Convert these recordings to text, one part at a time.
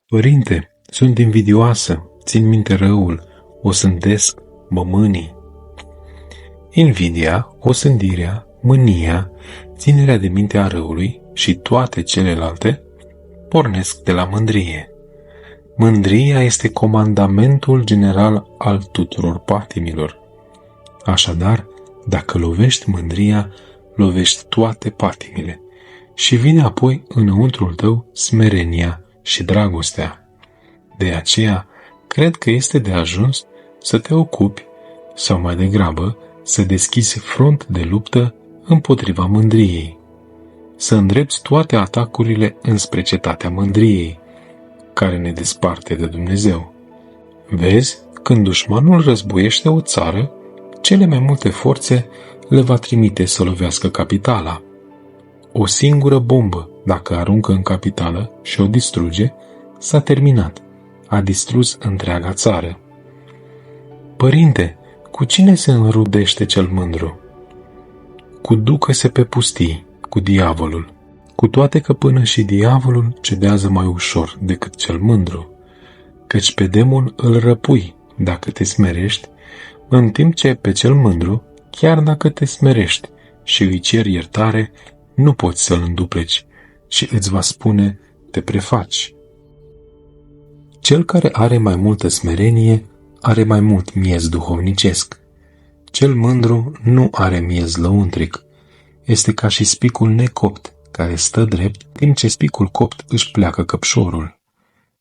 Părinte, sunt invidioasă, țin minte răul, o sândesc, mă mânii. Invidia, osândirea, mânia, ținerea de minte a răului și toate celelalte pornesc de la mândrie. Mândria este comandamentul general al tuturor patimilor. Așadar, dacă lovești mândria, lovești toate patimile și vine apoi înăuntrul tău smerenia și dragostea. De aceea, cred că este de ajuns să te ocupi, sau mai degrabă, să deschizi front de luptă împotriva mândriei. Să îndrepți toate atacurile înspre cetatea mândriei, care ne desparte de Dumnezeu. Vezi, când dușmanul războiește o țară, cele mai multe forțe le va trimite să lovească capitala. O singură bombă, dacă aruncă în capitală și o distruge, s-a terminat. A distrus întreaga țară. Părinte, cu cine se înrudește cel mândru? Cu ducă-se pe pustii, cu diavolul, cu toate că până și diavolul cedează mai ușor decât cel mândru, căci pe demon îl răpui dacă te smerești, în timp ce pe cel mândru, chiar dacă te smerești și îi ceri iertare, nu poți să-l îndupleci și îți va spune, te prefaci. Cel care are mai multă smerenie are mai mult miez duhovnicesc. Cel mândru nu are miez lăuntric. Este ca și spicul necopt, care stă drept, timp ce spicul copt își pleacă căpșorul.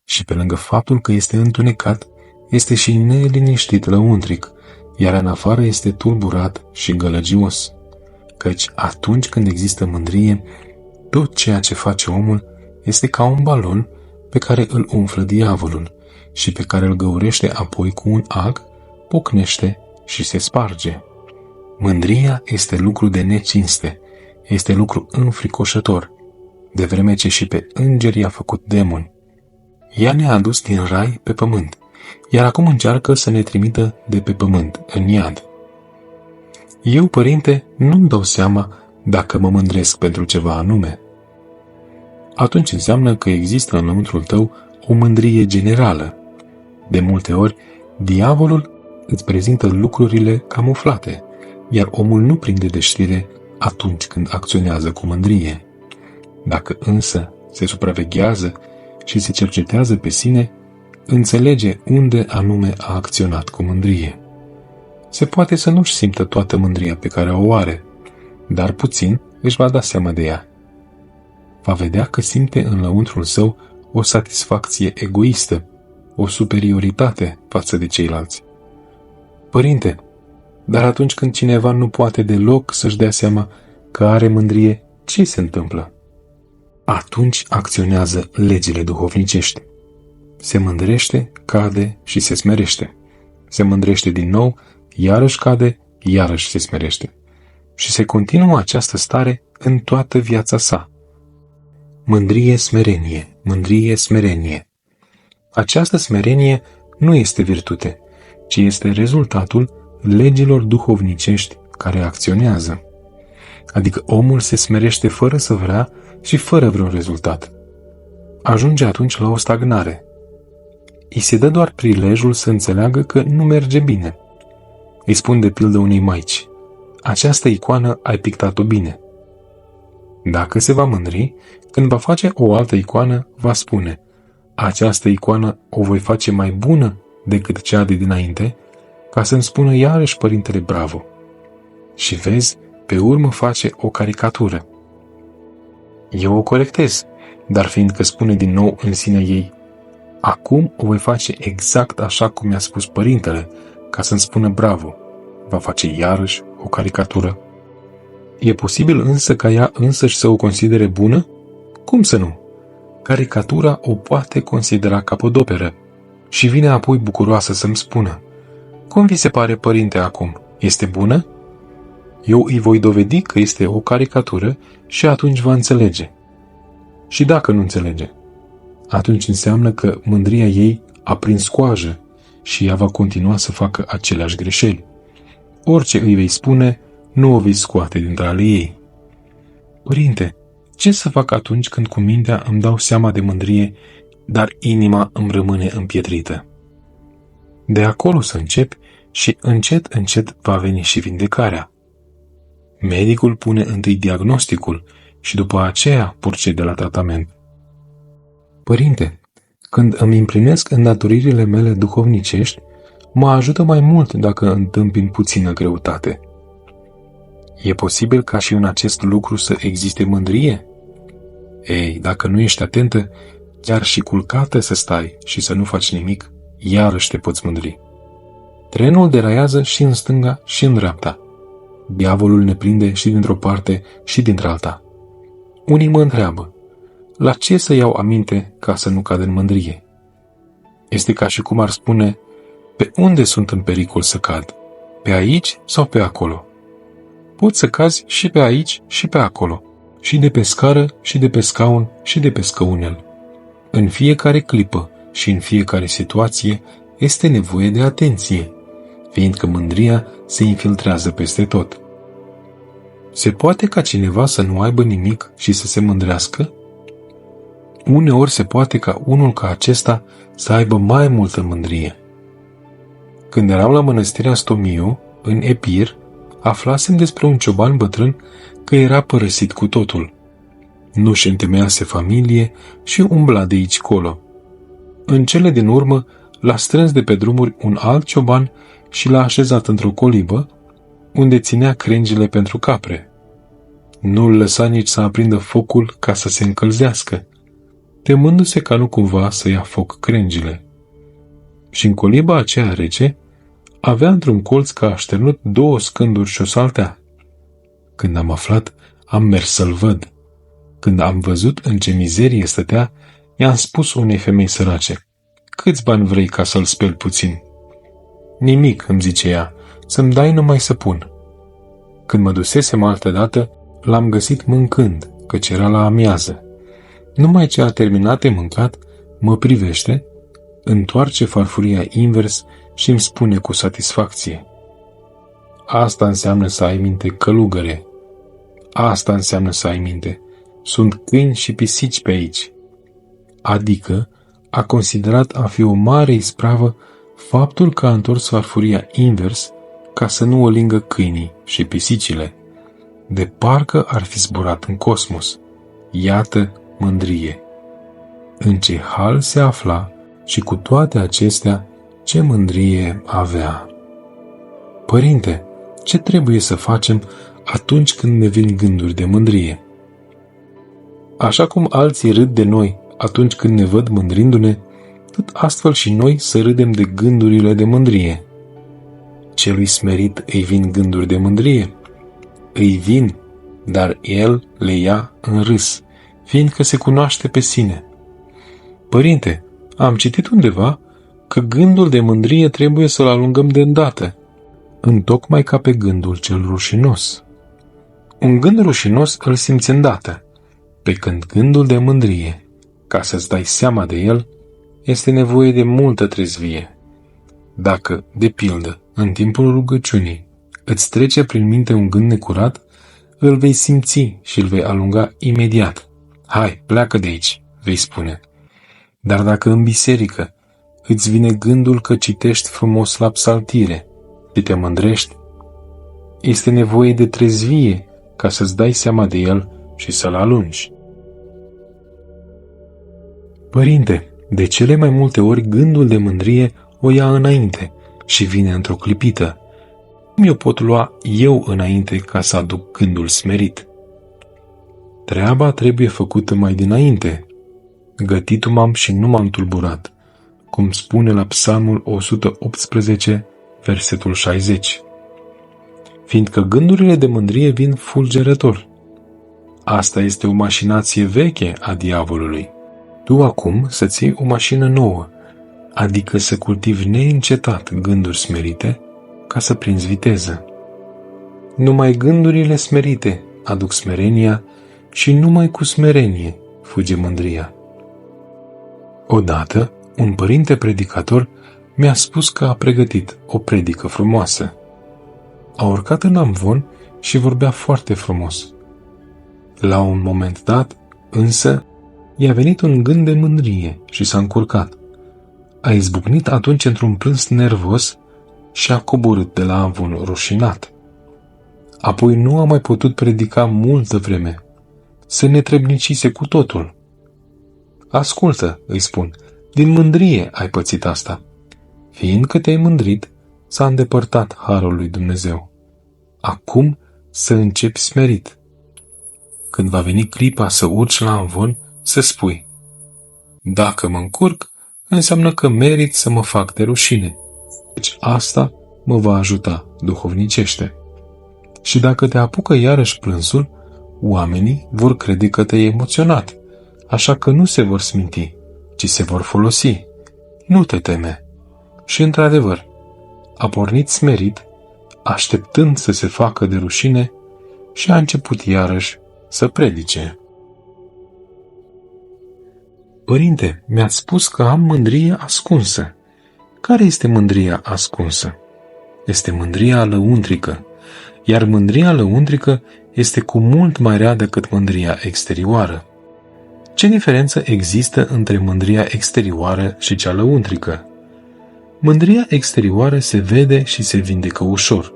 Și pe lângă faptul că este întunecat, este și neliniștit lăuntric, iar în afară este tulburat și gălăgios. Căci atunci când există mândrie, tot ceea ce face omul este ca un balon pe care îl umflă diavolul și pe care îl găurește apoi cu un ag, pocnește și se sparge. Mândria este lucru de necinste, este lucru înfricoșător, de vreme ce și pe îngeri i-a făcut demoni. Ea ne-a adus din rai pe pământ, iar acum încearcă să ne trimită de pe pământ, în iad. Eu, părinte, nu-mi dau seama dacă mă mândresc pentru ceva anume. Atunci înseamnă că există înăuntrul tău o mândrie generală. De multe ori, diavolul îți prezintă lucrurile camuflate, iar omul nu prinde de știre atunci când acționează cu mândrie. Dacă însă se supraveghează și se cercetează pe sine, înțelege unde anume a acționat cu mândrie. Se poate să nu-și simtă toată mândria pe care o are, dar puțin își va da seama de ea. Va vedea că simte în lăuntrul său o satisfacție egoistă, o superioritate față de ceilalți. Părinte, dar atunci când cineva nu poate deloc să-și dea seama că are mândrie, ce se întâmplă? Atunci acționează legile duhovnicești. Se mândrește, cade și se smerește. Se mândrește din nou, iarăși cade, iarăși se smerește. Și se continuă această stare în toată viața sa. Mândrie, smerenie, mândrie, smerenie. Această smerenie nu este virtute, ci este rezultatul legilor duhovnicești care acționează. Adică omul se smerește fără să vrea și fără vreun rezultat. Ajunge atunci la o stagnare. Îi se dă doar prilejul să înțeleagă că nu merge bine. Îi spun de pildă unei maici, această icoană ai pictat-o bine. Dacă se va mândri, când va face o altă icoană, va spune, această icoană o voi face mai bună decât cea de dinainte, ca să-mi spună iarăși părintele bravo. Și vezi, pe urmă face o caricatură. Eu o corectez, dar fiindcă spune din nou în sine ei, acum o voi face exact așa cum mi-a spus părintele, ca să-mi spună bravo, va face iarăși o caricatură. E posibil însă ca ea însăși să o considere bună? Cum să nu? Caricatura o poate considera capodoperă și vine apoi bucuroasă să-mi spună, cum vi se pare, părinte, acum? Este bună? Eu îi voi dovedi că este o caricatură și atunci va înțelege. Și dacă nu înțelege, atunci înseamnă că mândria ei a prins coajă și ea va continua să facă aceleași greșeli. Orice îi vei spune, nu o vei scoate dintre ale ei. Părinte, ce să fac atunci când cu mintea îmi dau seama de mândrie, dar inima îmi rămâne împietrită. De acolo să începi și încet, încet va veni și vindecarea. Medicul pune întâi diagnosticul și după aceea procede la tratament. Părinte, când îmi împlinesc îndatoririle mele duhovnicești, mă ajută mai mult dacă întâmpin puțină greutate. E posibil ca și în acest lucru să existe mândrie? Ei, dacă nu ești atentă, chiar și culcată să stai și să nu faci nimic, iarăși te poți mândri. Trenul deraiază și în stânga și în dreapta. Diavolul ne prinde și dintr-o parte și dintr-alta. Unii mă întreabă, la ce să iau aminte ca să nu cad în mândrie? Este ca și cum ar spune, pe unde sunt în pericol să cad? Pe aici sau pe acolo? Poți să cazi și pe aici și pe acolo, și de pe scară și de pe scaun și de pe scăunel. În fiecare clipă și în fiecare situație este nevoie de atenție, fiindcă mândria se infiltrează peste tot. Se poate ca cineva să nu aibă nimic și să se mândrească? Uneori se poate ca unul ca acesta să aibă mai multă mândrie. Când eram la mănăstirea Stomiu, în Epir, aflasem despre un cioban bătrân că era părăsit cu totul. Nu-și întemeiase familie și umbla de aici colo. În cele din urmă, l-a strâns de pe drumuri un alt cioban și l-a așezat într-o colibă, unde ținea crengile pentru capre. Nu-l lăsa nici să aprindă focul ca să se încălzească, temându-se ca nu cumva să ia foc crengile. Și în coliba aceea rece, avea într-un colț ca așternut 2 scânduri și o saltea. Când am aflat, am mers să-l văd. Când am văzut în ce mizerie stătea, i-am spus unei femei sărace, câți bani vrei ca să-l speli puțin? Nimic, îmi zice ea, să-mi dai numai să pun. Când mă dusesem altădată, l-am găsit mâncând, căci era la amiază. Numai ce a terminat de mâncat, mă privește, întoarce farfuria invers și îmi spune cu satisfacție. Asta înseamnă să ai minte, călugăre. Asta înseamnă să ai minte. Sunt câini și pisici pe aici. Adică a considerat a fi o mare ispravă faptul că a întors farfuria invers ca să nu o lingă câinii și pisicile. De parcă ar fi zburat în cosmos. Iată mândrie. În ce hal se afla și cu toate acestea, ce mândrie avea. Părinte, ce trebuie să facem atunci când ne vin gânduri de mândrie? Așa cum alții râd de noi atunci când ne văd mândrindu-ne, tot astfel și noi să râdem de gândurile de mândrie. Celui smerit îi vin gânduri de mândrie? Îi vin, dar el le ia în râs, fiindcă se cunoaște pe sine. Părinte, am citit undeva că gândul de mândrie trebuie să-l alungăm de îndată, întocmai ca pe gândul cel rușinos. Un gând rușinos îl simți îndată, pe când gândul de mândrie, ca să-ți dai seama de el, este nevoie de multă trezvie. Dacă, de pildă, în timpul rugăciunii, îți trece prin minte un gând necurat, îl vei simți și îl vei alunga imediat. Hai, pleacă de aici, vei spune. Dar dacă în biserică îți vine gândul că citești frumos la psaltire și te mândrești, este nevoie de trezvie ca să-ți dai seama de el și să-l alungi. Părinte, de cele mai multe ori gândul de mândrie o ia înainte și vine într-o clipită. Cum eu pot lua eu înainte ca să aduc gândul smerit? Treaba trebuie făcută mai dinainte. Gătit m-am și nu m-am tulburat, cum spune la Psalmul 118, versetul 60. Fiindcă gândurile de mândrie vin fulgerător. Asta este o mașinație veche a diavolului. Tu acum să-ți iei o mașină nouă, adică să cultivi neîncetat gânduri smerite ca să prinzi viteză. Numai gândurile smerite aduc smerenia și numai cu smerenie fuge mândria. Odată, un părinte predicator mi-a spus că a pregătit o predică frumoasă. A urcat în amvon și vorbea foarte frumos. La un moment dat, însă, i-a venit un gând de mândrie și s-a încurcat. A izbucnit atunci într-un plâns nervos și a coborât de la amvon rușinat. Apoi nu a mai putut predica multă vreme. Se netrebnicise cu totul. Ascultă, îi spun, din mândrie ai pățit asta. Fiindcă te-ai mândrit, s-a îndepărtat harul lui Dumnezeu. Acum să începi smerit. Când va veni clipa să urci la amvon, să spui: dacă mă încurc, înseamnă că merit să mă fac de rușine. Deci asta mă va ajuta duhovnicește. Și dacă te apucă iarăși plânsul, oamenii vor crede că te-ai emoționat, așa că nu se vor sminti, ci se vor folosi. Nu te teme. Și într-adevăr, a pornit smerit, așteptând să se facă de rușine, și a început iarăși să predice. Părinte, mi-ați spus că am mândrie ascunsă. Care este mândria ascunsă? Este mândria lăuntrică, iar mândria lăuntrică este cu mult mai rea decât mândria exterioară. Ce diferență există între mândria exterioară și cea lăuntrică? Mândria exterioară se vede și se vindecă ușor.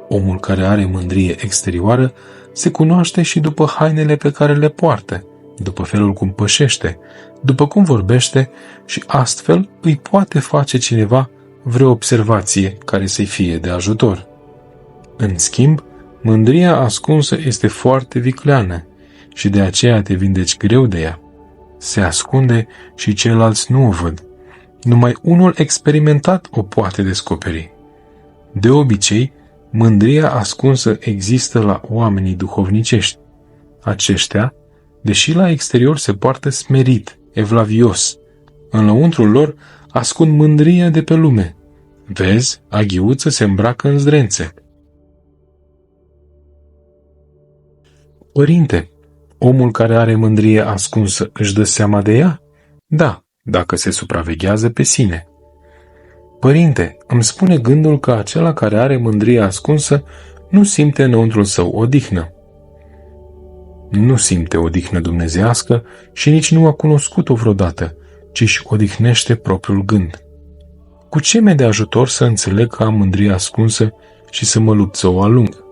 Omul care are mândrie exterioară se cunoaște și după hainele pe care le poartă, după felul cum pășește, după cum vorbește, și astfel îi poate face cineva vreo observație care să-i fie de ajutor. În schimb, mândria ascunsă este foarte vicleană și de aceea te vindeci greu de ea. Se ascunde și ceilalți nu o văd. Numai unul experimentat o poate descoperi. De obicei, mândria ascunsă există la oamenii duhovnicești. Aceștia, deși la exterior se poartă smerit, evlavios, în lăuntrul lor ascund mândria de pe lume. Vezi, aghiuță se îmbracă în zdrențe. Părinte, omul care are mândrie ascunsă își dă seama de ea? Da, dacă se supraveghează pe sine. Părinte, îmi spune gândul că acela care are mândrie ascunsă nu simte înăuntrul său odihnă. Nu simte odihnă dumnezeiască și nici nu a cunoscut-o vreodată, ci își odihnește propriul gând. Cu ce mi-e de ajutor să înțeleg că am mândrie ascunsă și să mă lupt să o alung?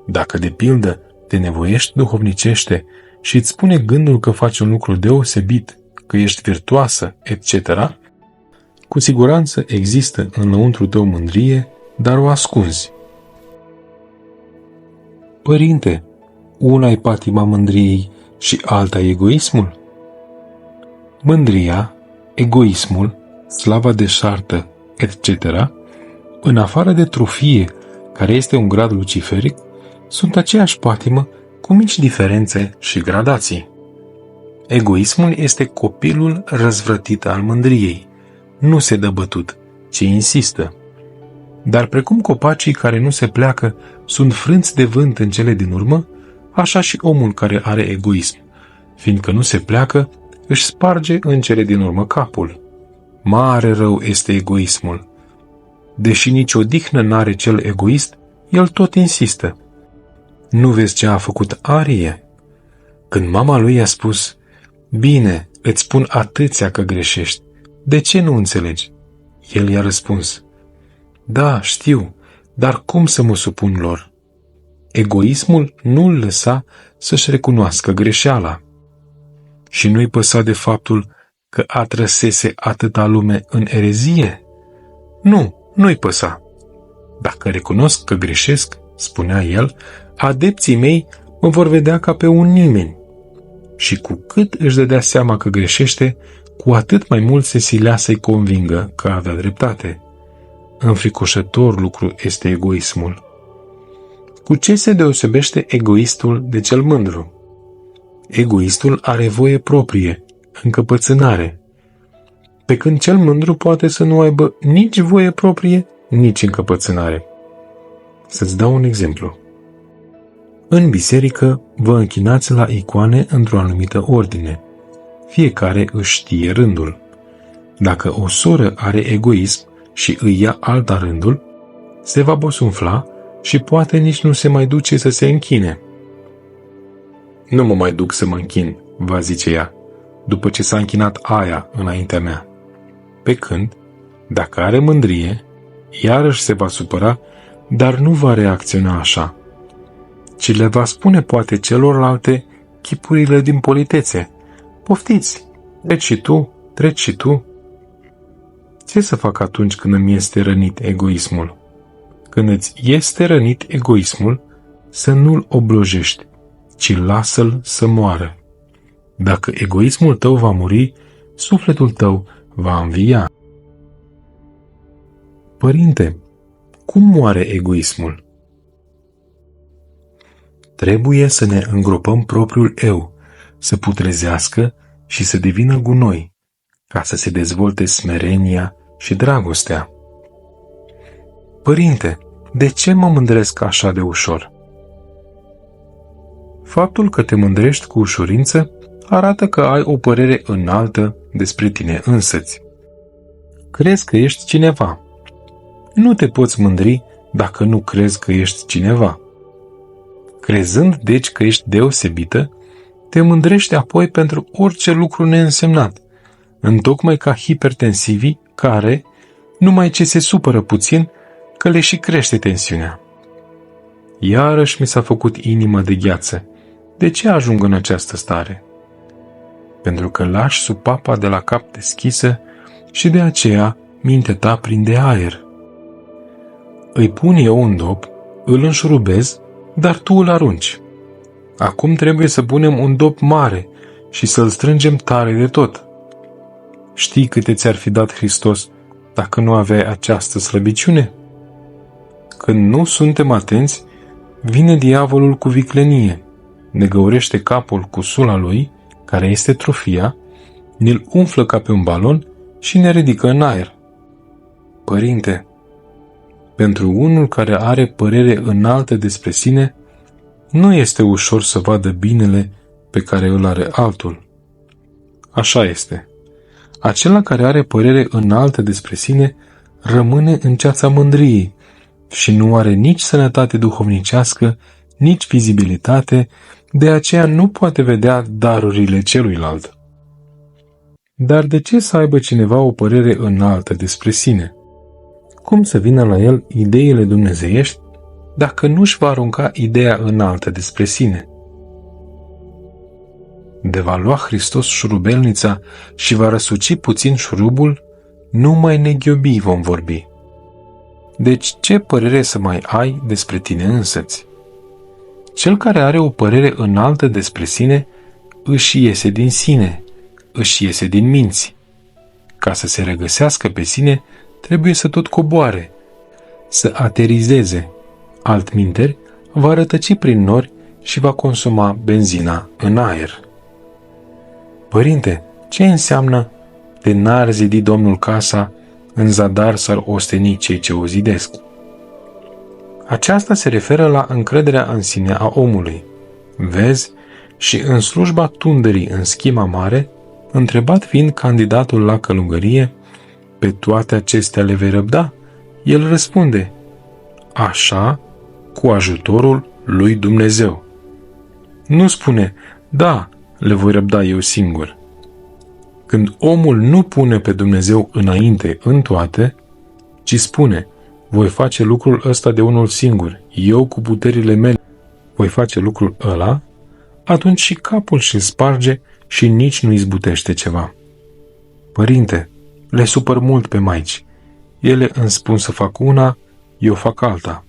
Dacă, de pildă, te nevoiești duhovnicește și îți spune gândul că faci un lucru deosebit, că ești virtuoasă, etc., cu siguranță există înăuntru tău mândrie, dar o ascunzi. Părinte, una e patima mândriei și alta egoismul? Mândria, egoismul, slava deșartă, etc., în afară de trufie, care este un grad luciferic, sunt aceeași patimă cu mici diferențe și gradații. Egoismul este copilul răzvrătit al mândriei. Nu se dă bătut, ci insistă. Dar precum copacii care nu se pleacă sunt frânți de vânt în cele din urmă, așa și omul care are egoism, fiindcă nu se pleacă, își sparge în cele din urmă capul. Mare rău este egoismul. Deși nici odihnă n-are cel egoist, el tot insistă. Nu vezi ce a făcut Arie? Când mama lui i-a spus: bine, îți spun atâția că greșești, de ce nu înțelegi? El i-a răspuns: da, știu, dar cum să mă supun lor? Egoismul nu îl lăsa să-și recunoască greșeala. Și nu-i păsa de faptul că atrăsese atâta lume în erezie? Nu-i păsa. Dacă recunosc că greșesc, spunea el, adepții mei mă vor vedea ca pe un nimeni. Și cu cât își dădea seama că greșește, cu atât mai mult se silea să-i convingă că avea dreptate. Înfricoșător lucru este egoismul. Cu ce se deosebește egoistul de cel mândru? Egoistul are voie proprie, încăpățânare, pe când cel mândru poate să nu aibă nici voie proprie, nici încăpățânare. Să-ți dau un exemplu. În biserică vă închinați la icoane într-o anumită ordine. Fiecare își știe rândul. Dacă o soră are egoism și îi ia alta rândul, se va bosunfla și poate nici nu se mai duce să se închine. Nu mă mai duc să mă închin, va zice ea. după ce s-a închinat aia înaintea mea. Pe când, dacă are mândrie, iarăși se va supăra, dar nu va reacționa așa, ci le va spune poate celorlalte chipurile din politețe. Poftiți, treci și tu. Ce să fac atunci când îmi este rănit egoismul? Când îți este rănit egoismul, să nu-l oblojești, ci lasă-l să moară. Dacă egoismul tău va muri, sufletul tău va învia. Părinte, cum moare egoismul? Trebuie să ne îngropăm propriul eu, să putrezească și să devină gunoi, ca să se dezvolte smerenia și dragostea. Părinte, de ce mă mândresc așa de ușor? Faptul că te mândrești cu ușurință arată că ai o părere înaltă despre tine însăți. Crezi că ești cineva. Nu te poți mândri dacă nu crezi că ești cineva. Crezând deci că ești deosebită, te mândrești apoi pentru orice lucru neînsemnat, întocmai ca hipertensivii care, numai ce se supără puțin, că le și crește tensiunea. Iarăși mi s-a făcut inima de gheață. De ce ajung în această stare? Pentru că lași supapa de la cap deschisă și de aceea mintea ta prinde aer. Îi pun eu un dop, îl înșurubez, dar tu îl arunci. Acum trebuie să punem un dop mare și să-l strângem tare de tot. Știi câte ți-ar fi dat Hristos dacă nu aveai această slăbiciune? Când nu suntem atenți, vine diavolul cu viclenie, ne găurește capul cu sula lui, care este trofia, ne-l umflă ca pe un balon și ne ridică în aer. Părinte, pentru unul care are părere înaltă despre sine, nu este ușor să vadă binele pe care îl are altul. Așa este. Acela care are părere înaltă despre sine rămâne în ceața mândriei și nu are nici sănătate duhovnicească, nici vizibilitate, de aceea nu poate vedea darurile celuilalt. Dar de ce să aibă cineva o părere înaltă despre sine? Cum să vină la el ideile dumnezeiești dacă nu-și va arunca ideea înaltă despre sine? De va lua Hristos șurubelnița și va răsuci puțin șurubul, numai neghiobii vom vorbi. Deci ce părere să mai ai despre tine însăți? Cel care are o părere înaltă despre sine își iese din sine, își iese din minți. Ca să se regăsească pe sine, trebuie să tot coboare, să aterizeze. Altminteri, va rătăci prin nori și va consuma benzina în aer. Părinte, ce înseamnă de n-ar zidi Domnul casa, în zadar s-ar osteni cei ce o zidesc? Aceasta se referă la încrederea în sine a omului. Vezi, și în slujba tunderii în schima mare, întrebat fiind candidatul la călugărie, pe toate acestea le vei răbda? El răspunde, așa, cu ajutorul lui Dumnezeu. Nu spune, da, le voi răbda eu singur. Când omul nu pune pe Dumnezeu înainte în toate, ci spune, voi face lucrul ăsta de unul singur, eu cu puterile mele voi face lucrul ăla, atunci și capul și sparge și nici nu izbutește ceva. Părinte, le supăr mult pe maici. Ele îmi spun să fac una, eu fac alta.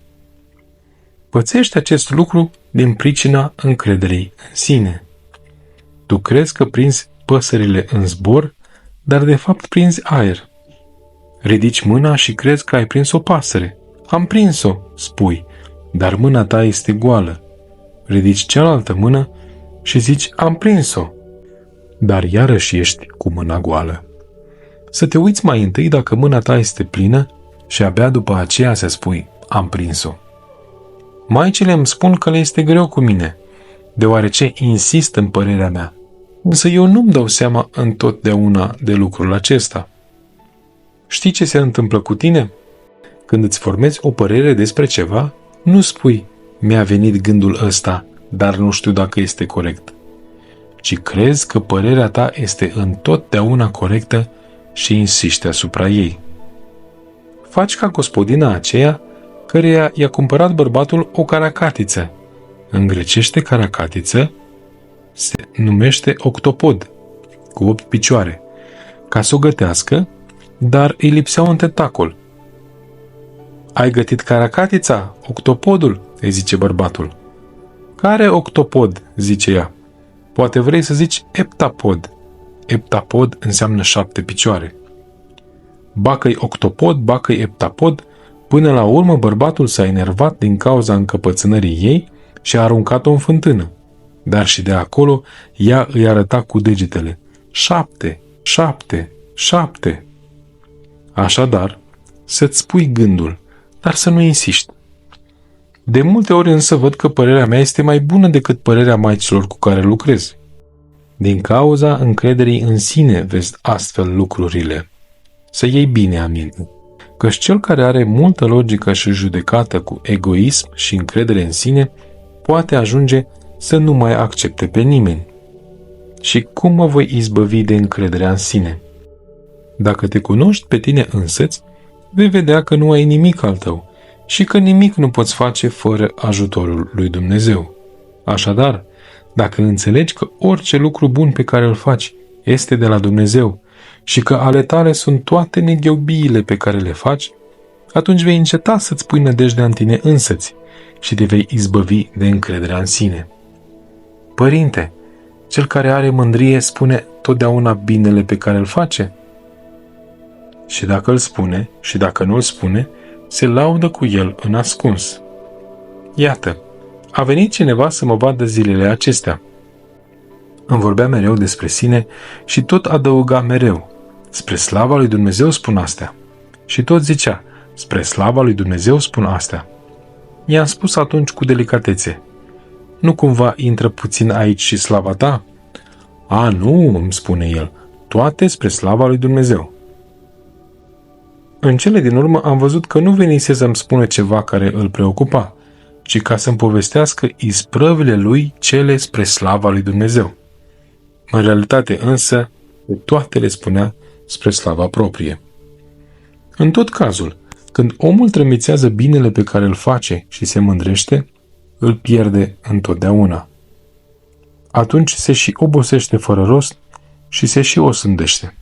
Pățești acest lucru din pricina încrederii în sine. Tu crezi că prinzi păsările în zbor, dar de fapt prinzi aer. Ridici mâna și crezi că ai prins o pasăre. Am prins-o, spui, dar mâna ta este goală. Ridici cealaltă mână și zici, am prins-o, dar iarăși ești cu mâna goală. Să te uiți mai întâi dacă mâna ta este plină și abia după aceea să spui, am prins-o. Maicile îmi spun că le este greu cu mine, deoarece insist în părerea mea, însă eu nu-mi dau seama întotdeauna de lucrul acesta. Știi ce se întâmplă cu tine? Când îți formezi o părere despre ceva, nu spui, mi-a venit gândul ăsta, dar nu știu dacă este corect. ci crezi că părerea ta este întotdeauna corectă și insiști asupra ei. Faci ca gospodina aceea căreia i-a cumpărat bărbatul o caracatiță. În grecește caracatiță se numește octopod, cu 8 picioare, ca să o gătească, dar îi lipsea un tentacol. Ai gătit caracatița, octopodul, îi zice bărbatul. Care octopod, zice ea. Poate vrei să zici eptapod. Eptapod înseamnă 7 picioare. Bacă-i octopod, bacă-i eptapod, până la urmă bărbatul s-a enervat din cauza încăpățânării ei și a aruncat-o în fântână. Dar și de acolo ea îi arăta cu degetele. 7, 7, 7. Așadar, să-ți spui gândul, dar să nu insiști. De multe ori însă văd că părerea mea este mai bună decât părerea maicilor cu care lucrez. Din cauza încrederii în sine vezi astfel lucrurile. Să iei bine aminte, căci cel care are multă logică și judecată cu egoism și încredere în sine poate ajunge să nu mai accepte pe nimeni. Și cum mă voi izbăvi de încrederea în sine? Dacă te cunoști pe tine însăți, vei vedea că nu ai nimic al tău și că nimic nu poți face fără ajutorul lui Dumnezeu. Așadar, dacă înțelegi că orice lucru bun pe care îl faci este de la Dumnezeu și că ale tale sunt toate neghiobiile pe care le faci, atunci vei înceta să-ți pui nădejdea în tine însăți și te vei izbăvi de încrederea în sine. Părinte, cel care are mândrie spune totdeauna binele pe care îl face? Și dacă îl spune și dacă nu îl spune, se laudă cu el în ascuns. Iată, a venit cineva să mă vadă zilele acestea. Îmi vorbea mereu despre sine și tot adăuga mereu. Spre slava lui Dumnezeu spun astea. Și tot zicea, spre slava lui Dumnezeu spun astea. I-am spus atunci cu delicatețe. Nu cumva intră puțin aici și slava ta? A, nu, îmi spune el, toate spre slava lui Dumnezeu. În cele din urmă am văzut că nu venise să-mi spună ceva care îl preocupa, ci ca să-mi povestească isprăvile lui cele spre slava lui Dumnezeu. În realitate însă, toate le spunea spre slava proprie. În tot cazul, când omul trămițează binele pe care îl face și se mândrește, îl pierde întotdeauna. Atunci se și obosește fără rost și se și osândește.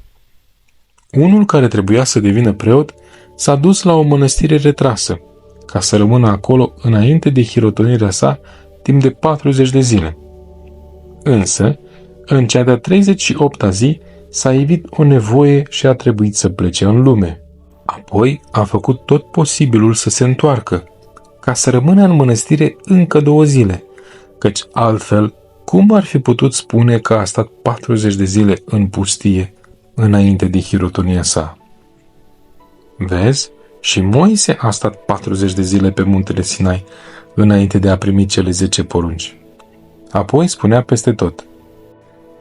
Unul care trebuia să devină preot s-a dus la o mănăstire retrasă, ca să rămână acolo înainte de hirotonirea sa timp de 40 de zile. Însă, în cea de-a 38-a zi, s-a ivit o nevoie și a trebuit să plece în lume. Apoi a făcut tot posibilul să se întoarcă, ca să rămână în mănăstire încă 2 zile, căci altfel, cum ar fi putut spune că a stat 40 de zile în pustie înainte de hirotonia sa? Vezi? Și Moise a stat 40 de zile pe muntele Sinai înainte de a primi cele 10 porunci. Apoi spunea peste tot: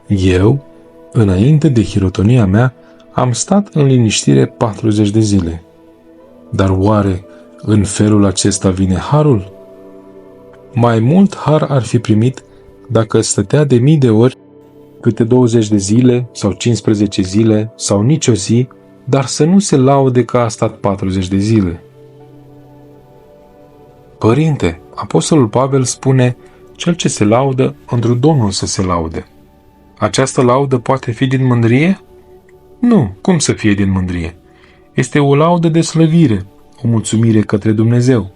eu, înainte de hirotonia mea, am stat în liniștire 40 de zile. Dar oare în felul acesta vine harul? Mai mult har ar fi primit dacă stătea de mii de ori, câte 20 de zile sau 15 zile sau nicio zi, dar să nu se laude că a stat 40 de zile. Părinte, Apostolul Pavel spune, cel ce se laudă, întru Domnul să se laude. Această laudă poate fi din mândrie? Nu, cum să fie din mândrie? Este o laudă de slăvire, o mulțumire către Dumnezeu.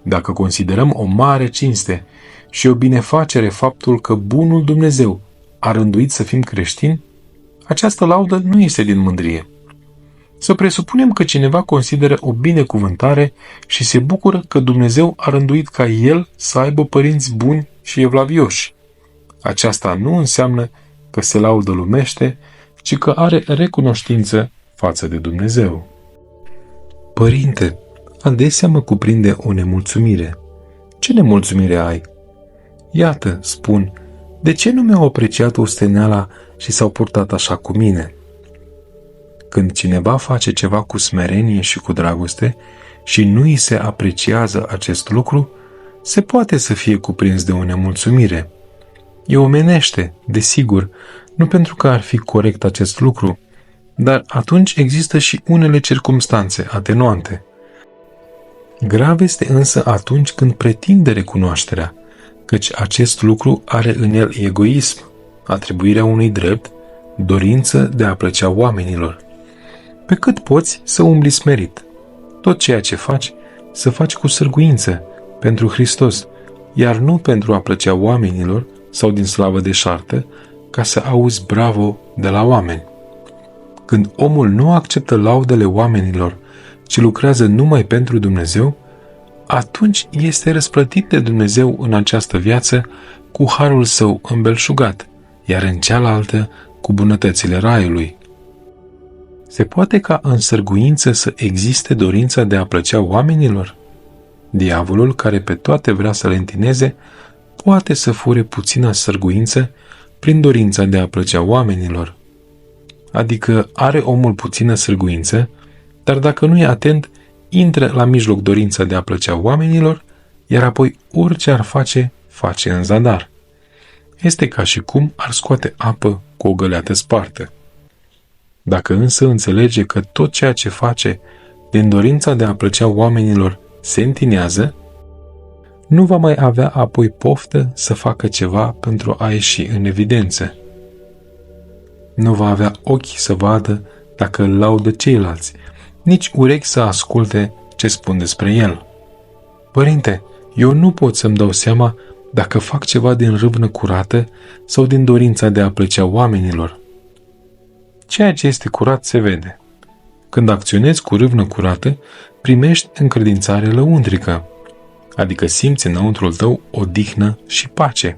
Dacă considerăm o mare cinste și o binefacere faptul că bunul Dumnezeu a rânduit să fim creștini, această laudă nu este din mândrie. Să presupunem că cineva consideră o binecuvântare și se bucură că Dumnezeu a rânduit ca el să aibă părinți buni și evlavioși. Aceasta nu înseamnă că se laudă lumește, ci că are recunoștință față de Dumnezeu. Părinte, adesea mă cuprinde o nemulțumire. Ce nemulțumire ai? Iată, spun, de ce nu mi-au apreciat osteneala și s-au purtat așa cu mine? Când cineva face ceva cu smerenie și cu dragoste și nu îi se apreciază acest lucru, se poate să fie cuprins de o nemulțumire. E omenește, desigur, nu pentru că ar fi corect acest lucru, dar atunci există și unele circumstanțe atenuante. Grav este însă atunci când pretinde recunoașterea, căci acest lucru are în el egoism, atribuirea unui drept, dorință de a plăcea oamenilor. Pe cât poți să umbli smerit. Tot ceea ce faci, să faci cu sârguință, pentru Hristos, iar nu pentru a plăcea oamenilor sau din slavă deșartă, ca să auzi bravo de la oameni. Când omul nu acceptă laudele oamenilor, ci lucrează numai pentru Dumnezeu, atunci este răsplătit de Dumnezeu în această viață cu harul său îmbelșugat, iar în cealaltă cu bunătățile raiului. Se poate ca în sârguință să existe dorința de a plăcea oamenilor? Diavolul, care pe toate vrea să le întineze, poate să fure puțină sârguință prin dorința de a plăcea oamenilor. Adică are omul puțină sârguință, dar dacă nu e atent, intră la mijloc dorința de a plăcea oamenilor, iar apoi orice ar face, face în zadar. Este ca și cum ar scoate apă cu o găleată spartă. Dacă însă înțelege că tot ceea ce face din dorința de a plăcea oamenilor se întinează, nu va mai avea apoi poftă să facă ceva pentru a ieși în evidență. Nu va avea ochi să vadă dacă îl laudă ceilalți, nici urechi să asculte ce spun despre el. Părinte, eu nu pot să-mi dau seama dacă fac ceva din râvnă curată sau din dorința de a plăcea oamenilor. Ceea ce este curat se vede. Când acționezi cu râvnă curată, primești încredințare lăuntrică, adică simți înăuntrul tău odihnă și pace,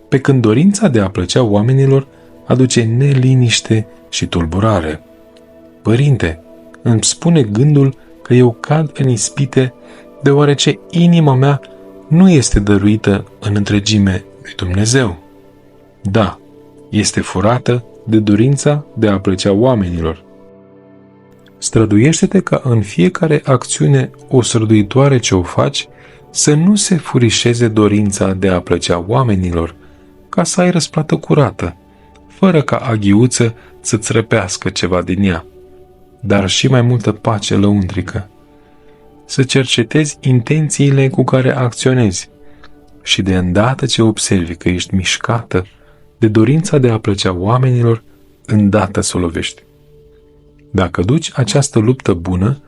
pe când dorința de a plăcea oamenilor aduce neliniște și tulburare. Părinte, îmi spune gândul că eu cad în ispite deoarece inima mea nu este dăruită în întregime lui Dumnezeu. Da, este furată de dorința de a plăcea oamenilor. Străduiește-te ca în fiecare acțiune osărduitoare ce o faci să nu se furișeze dorința de a plăcea oamenilor, ca să ai răsplată curată, fără ca aghiuță să-ți răpească ceva din ea, dar și mai multă pace lăuntrică. Să cercetezi intențiile cu care acționezi și de îndată ce observi că ești mișcată de dorința de a plăcea oamenilor, îndată să o lovești. Dacă duci această luptă bună,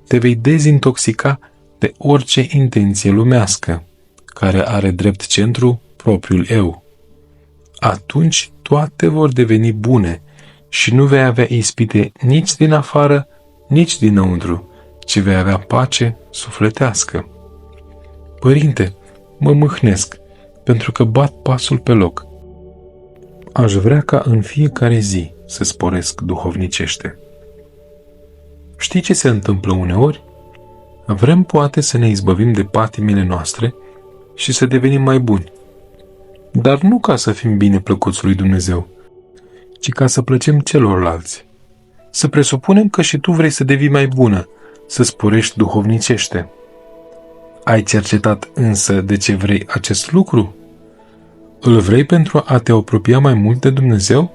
te vei dezintoxica de orice intenție lumească, care are drept centru propriul eu. Atunci toate vor deveni bune și nu vei avea ispite nici din afară, nici dinăuntru, ci vei avea pace sufletească. Părinte, mă mâhnesc, pentru că bat pasul pe loc. Aș vrea ca în fiecare zi să sporesc duhovnicește. Știi ce se întâmplă uneori? Vrem poate să ne izbăvim de patimile noastre și să devenim mai buni. Dar nu ca să fim bine plăcuți lui Dumnezeu, ci ca să plăcem celorlalți. Să presupunem că și tu vrei să devii mai bună, să sporești duhovnicește. Ai cercetat însă de ce vrei acest lucru? Îl vrei pentru a te apropia mai mult de Dumnezeu?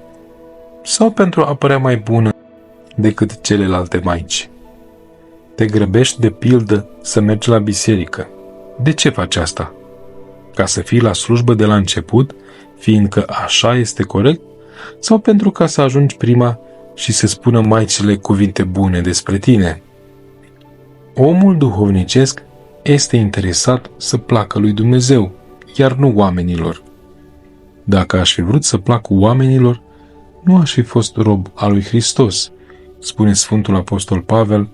Sau pentru a părea mai bună decât celelalte maici? Te grăbești de pildă să mergi la biserică. De ce faci asta? Ca să fii la slujbă de la început, fiindcă așa este corect? Sau pentru ca să ajungi prima și să spună maicile cuvinte bune despre tine? Omul duhovnicesc este interesat să placă lui Dumnezeu, iar nu oamenilor. Dacă aș fi vrut să plac oamenilor, nu aș fi fost rob al lui Hristos, spune Sfântul Apostol Pavel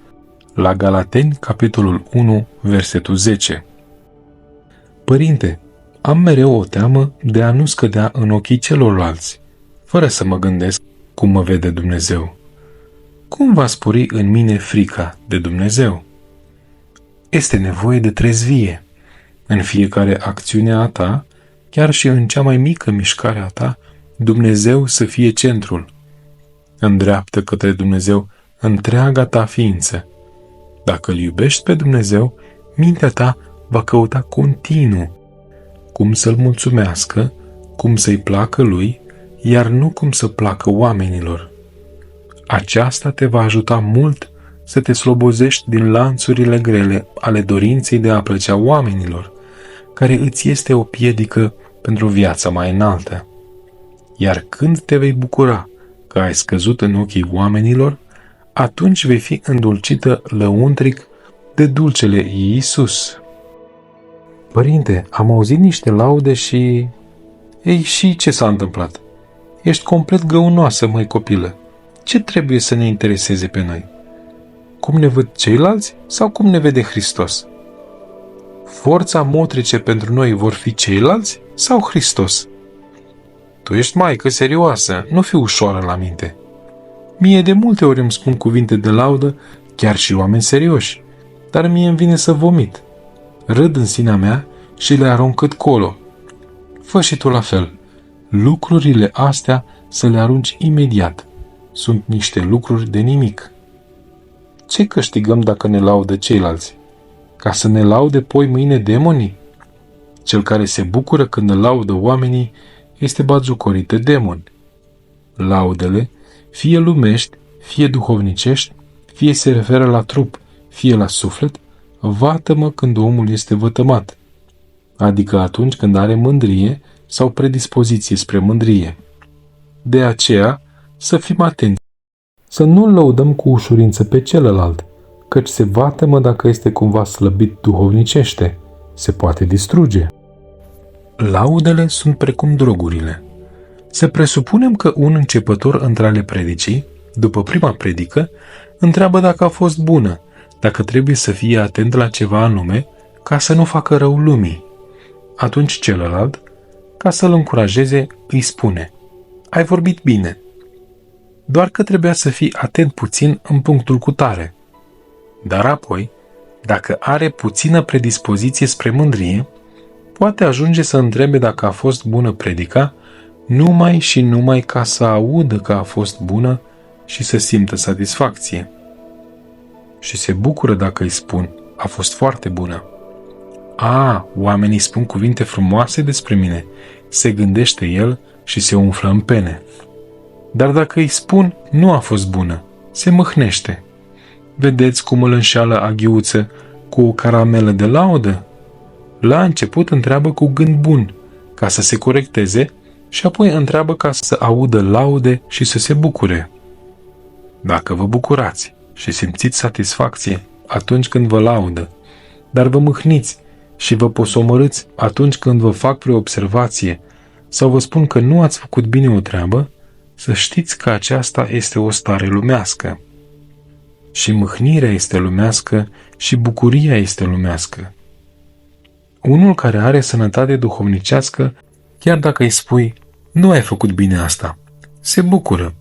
la Galateni, capitolul 1, versetul 10. Părinte, am mereu o teamă de a nu scădea în ochii celorlalți, fără să mă gândesc cum mă vede Dumnezeu. Cum va spori în mine frica de Dumnezeu? Este nevoie de trezvie. În fiecare acțiune a ta, chiar și în cea mai mică mișcare a ta, Dumnezeu să fie centrul. Îndreaptă către Dumnezeu întreaga ta ființă. Dacă îl iubești pe Dumnezeu, mintea ta va căuta continuu cum să-L mulțumească, cum să-i placă lui, iar nu cum să placă oamenilor. Aceasta te va ajuta mult să te slobozești din lanțurile grele ale dorinței de a plăcea oamenilor, care îți este o piedică pentru viața mai înaltă. Iar când te vei bucura că ai scăzut în ochii oamenilor, atunci vei fi îndulcită lăuntric de dulcele Iisus. Părinte, am auzit niște laude și... Ei, și ce s-a întâmplat? Ești complet găunoasă, măi copilă. Ce trebuie să ne intereseze pe noi? Cum ne văd ceilalți sau cum ne vede Hristos? Forța motrice pentru noi vor fi ceilalți sau Hristos? Tu ești maică serioasă, nu fi ușoară la minte. Mie de multe ori îmi spun cuvinte de laudă, chiar și oameni serioși, dar mie îmi vine să vomit. Râd în sinea mea și le arunc cât colo. Fă și tu la fel. Lucrurile astea să le arunci imediat. Sunt niște lucruri de nimic. Ce câștigăm dacă ne laudă ceilalți? Ca să ne laude poi mâine demonii? Cel care se bucură când îl laudă oamenii este batjocorit de demoni. Laudele, fie lumești, fie duhovnicești, fie se referă la trup, fie la suflet, vătămă când omul este vătămat, adică atunci când are mândrie sau predispoziție spre mândrie. De aceea, să fim atenți, să nu-l lăudăm cu ușurință pe celălalt, căci se vătămă dacă este cumva slăbit duhovnicește, se poate distruge. Laudele sunt precum drogurile. Să presupunem că un începător între ale predicii, după prima predică, întreabă dacă a fost bună, dacă trebuie să fie atent la ceva anume, ca să nu facă rău lumii. Atunci celălalt, ca să-l încurajeze, îi spune: ai vorbit bine, doar că trebuia să fii atent puțin în punctul cutare. Dar apoi, dacă are puțină predispoziție spre mândrie, poate ajunge să întrebe dacă a fost bună predica, numai și numai ca să audă că a fost bună și să simtă satisfacție. Și se bucură dacă îi spun: a fost foarte bună. Oamenii spun cuvinte frumoase despre mine, se gândește el și se umflă în pene. Dar dacă îi spun: nu a fost bună, se mâhnește. Vedeți cum îl înșeală aghiuță cu o caramelă de laudă? La început întreabă cu gând bun, ca să se corecteze, și apoi întreabă ca să audă laude și să se bucure. Dacă vă bucurați și simțiți satisfacție atunci când vă laudă, dar vă mâhniți și vă posomorâți atunci când vă fac vreo observație sau vă spun că nu ați făcut bine o treabă, să știți că aceasta este o stare lumească. Și mâhnirea este lumească și bucuria este lumească. Unul care are sănătate duhovnicească, chiar dacă îi spui: nu ai făcut bine asta, se bucură,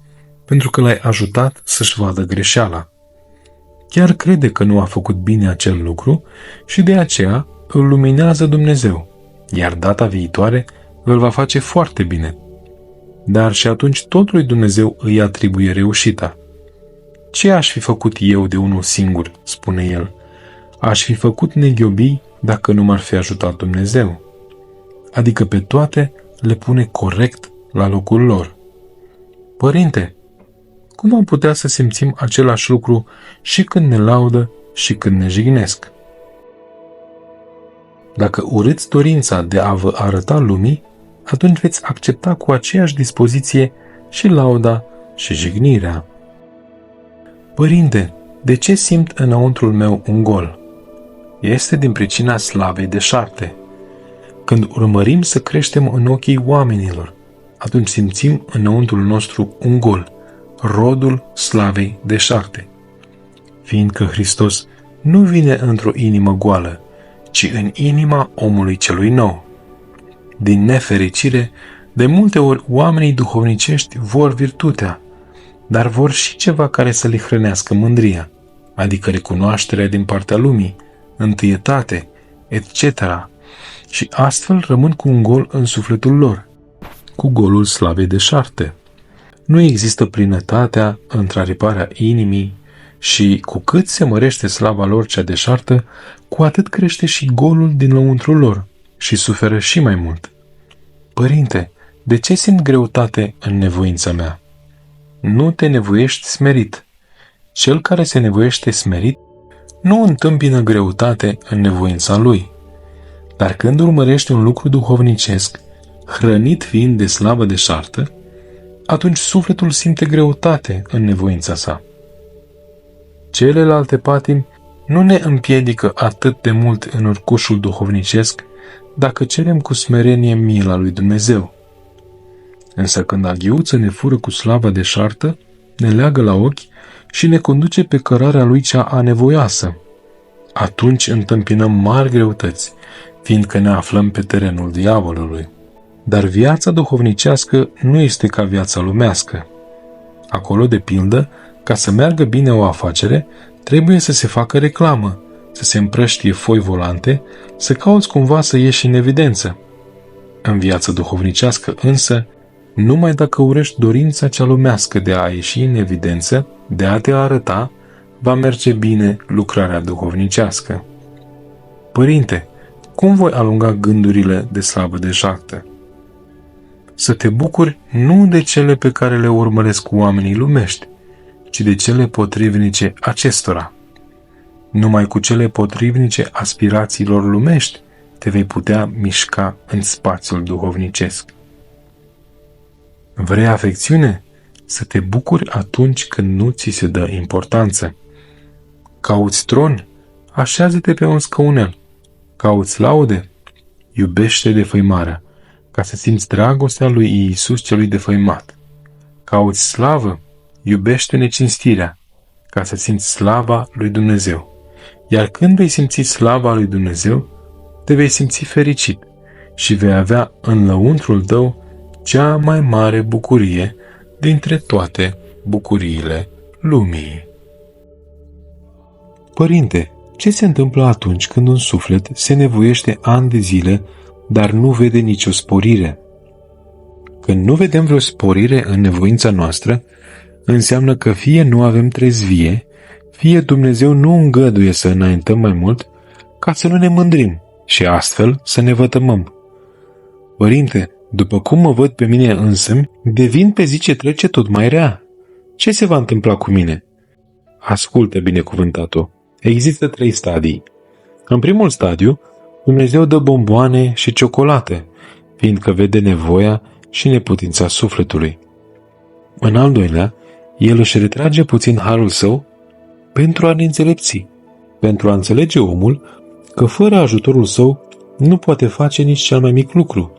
pentru că l-ai ajutat să-și vadă greșeala. Chiar crede că nu a făcut bine acel lucru și de aceea îl luminează Dumnezeu, iar data viitoare îl va face foarte bine. Dar și atunci tot lui Dumnezeu îi atribuie reușita. Ce aș fi făcut eu de unul singur, spune el? Aș fi făcut neghiobii dacă nu m-ar fi ajutat Dumnezeu. Adică pe toate le pune corect la locul lor. Părinte, cum am putea să simțim același lucru și când ne laudă și când ne jignesc? Dacă urâți dorința de a vă arăta lumii, atunci veți accepta cu aceeași dispoziție și lauda și jignirea. Părinte, de ce simt înăuntrul meu un gol? Este din pricina slavei deșarte. Când urmărim să creștem în ochii oamenilor, atunci simțim înăuntrul nostru un gol, rodul slavei deșarte. Fiindcă Hristos nu vine într-o inimă goală, ci în inima omului celui nou. Din nefericire, de multe ori oamenii duhovnicești vor virtutea, dar vor și ceva care să le hrănească mândria, adică recunoașterea din partea lumii, întâietate, etc. Și astfel rămân cu un gol în sufletul lor, cu golul slavei deșarte. Nu există plinătatea, întrariparea inimii și cu cât se mărește slava lor cea deșartă, cu atât crește și golul din lăuntrul lor și suferă și mai mult. Părinte, De ce simt greutate în nevoința mea? Nu te nevoiești smerit. Cel care se nevoiește smerit nu întâmpină greutate în nevoința lui. Dar când urmărești un lucru duhovnicesc, hrănit fiind de slavă deșartă, atunci sufletul simte greutate în nevoința sa. Celelalte patimi nu ne împiedică atât de mult în urcușul duhovnicesc dacă cerem cu smerenie mila lui Dumnezeu. Însă când aghiuță ne fură cu slava deșartă, ne leagă la ochi și ne conduce pe cărarea lui cea anevoioasă, atunci întâmpinăm mari greutăți, fiindcă ne aflăm pe terenul diavolului. Dar viața duhovnicească nu este ca viața lumească. Acolo, de pildă, ca să meargă bine o afacere, trebuie să se facă reclamă, să se împrăștie foi volante, să cauți cumva să ieși în evidență. În viața duhovnicească însă, numai dacă urești dorința cea lumească de a ieși în evidență, de a te arăta, va merge bine lucrarea duhovnicească. Părinte, cum voi alunga gândurile de slavă deșartă? Să te bucuri nu de cele pe care le urmăresc oamenii lumești, ci de cele potrivnice acestora. Numai cu cele potrivnice aspirațiilor lumești te vei putea mișca în spațiul duhovnicesc. Vrei afecțiune? Să te bucuri atunci când nu ți se dă importanță. Cauți tron? Așează-te pe un scăunel. Cauți laude? Iubește defăimarea, ca să simți dragostea lui Iisus celui defăimat. Cauți slavă? Iubește necinstirea, ca să simți slava lui Dumnezeu. Iar când vei simți slava lui Dumnezeu, te vei simți fericit și vei avea în lăuntrul tău cea mai mare bucurie dintre toate bucuriile lumii. Părinte, ce se întâmplă atunci când un suflet se nevoiește ani de zile, dar nu vede nicio sporire? Când nu vedem vreo sporire în nevoința noastră, înseamnă că fie nu avem trezvie, fie Dumnezeu nu îngăduie să înaintăm mai mult, ca să nu ne mândrim și astfel să ne vătămăm. Părinte, după cum mă văd pe mine însămi, devin pe zi ce trece tot mai rea. Ce se va întâmpla cu mine? Ascultă, binecuvântatul. Există 3 stadii. În primul stadiu, Dumnezeu dă bomboane și ciocolate, fiindcă vede nevoia și neputința sufletului. În al doilea, El își retrage puțin harul său pentru a ne înțelepți, pentru a înțelege omul că fără ajutorul său nu poate face nici cel mai mic lucru,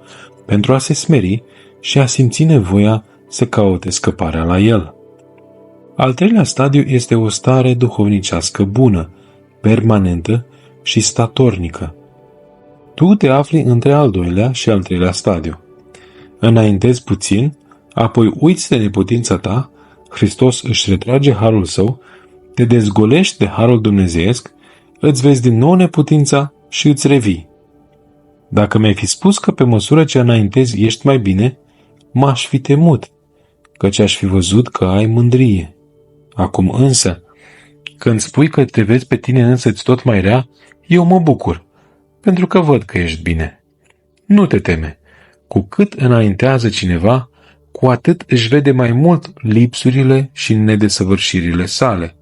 pentru a se smeri și a simți nevoia să caute scăparea la El. Al treilea stadiu este o stare duhovnicească bună, permanentă și statornică. Tu te afli între al doilea și al treilea stadiu. Înaintezi puțin, apoi uiți de neputința ta, Hristos își retrage harul său, te dezgolești de harul dumnezeiesc, îți vezi din nou neputința și îți revii. Dacă mi-ai fi spus că pe măsură ce înaintezi ești mai bine, m-aș fi temut, căci aș fi văzut că ai mândrie. Acum însă, când spui că te vezi pe tine însăți tot mai rea, eu mă bucur, pentru că văd că ești bine. Nu te teme. Cu cât înaintează cineva, cu atât își vede mai mult lipsurile și nedesăvârșirile sale,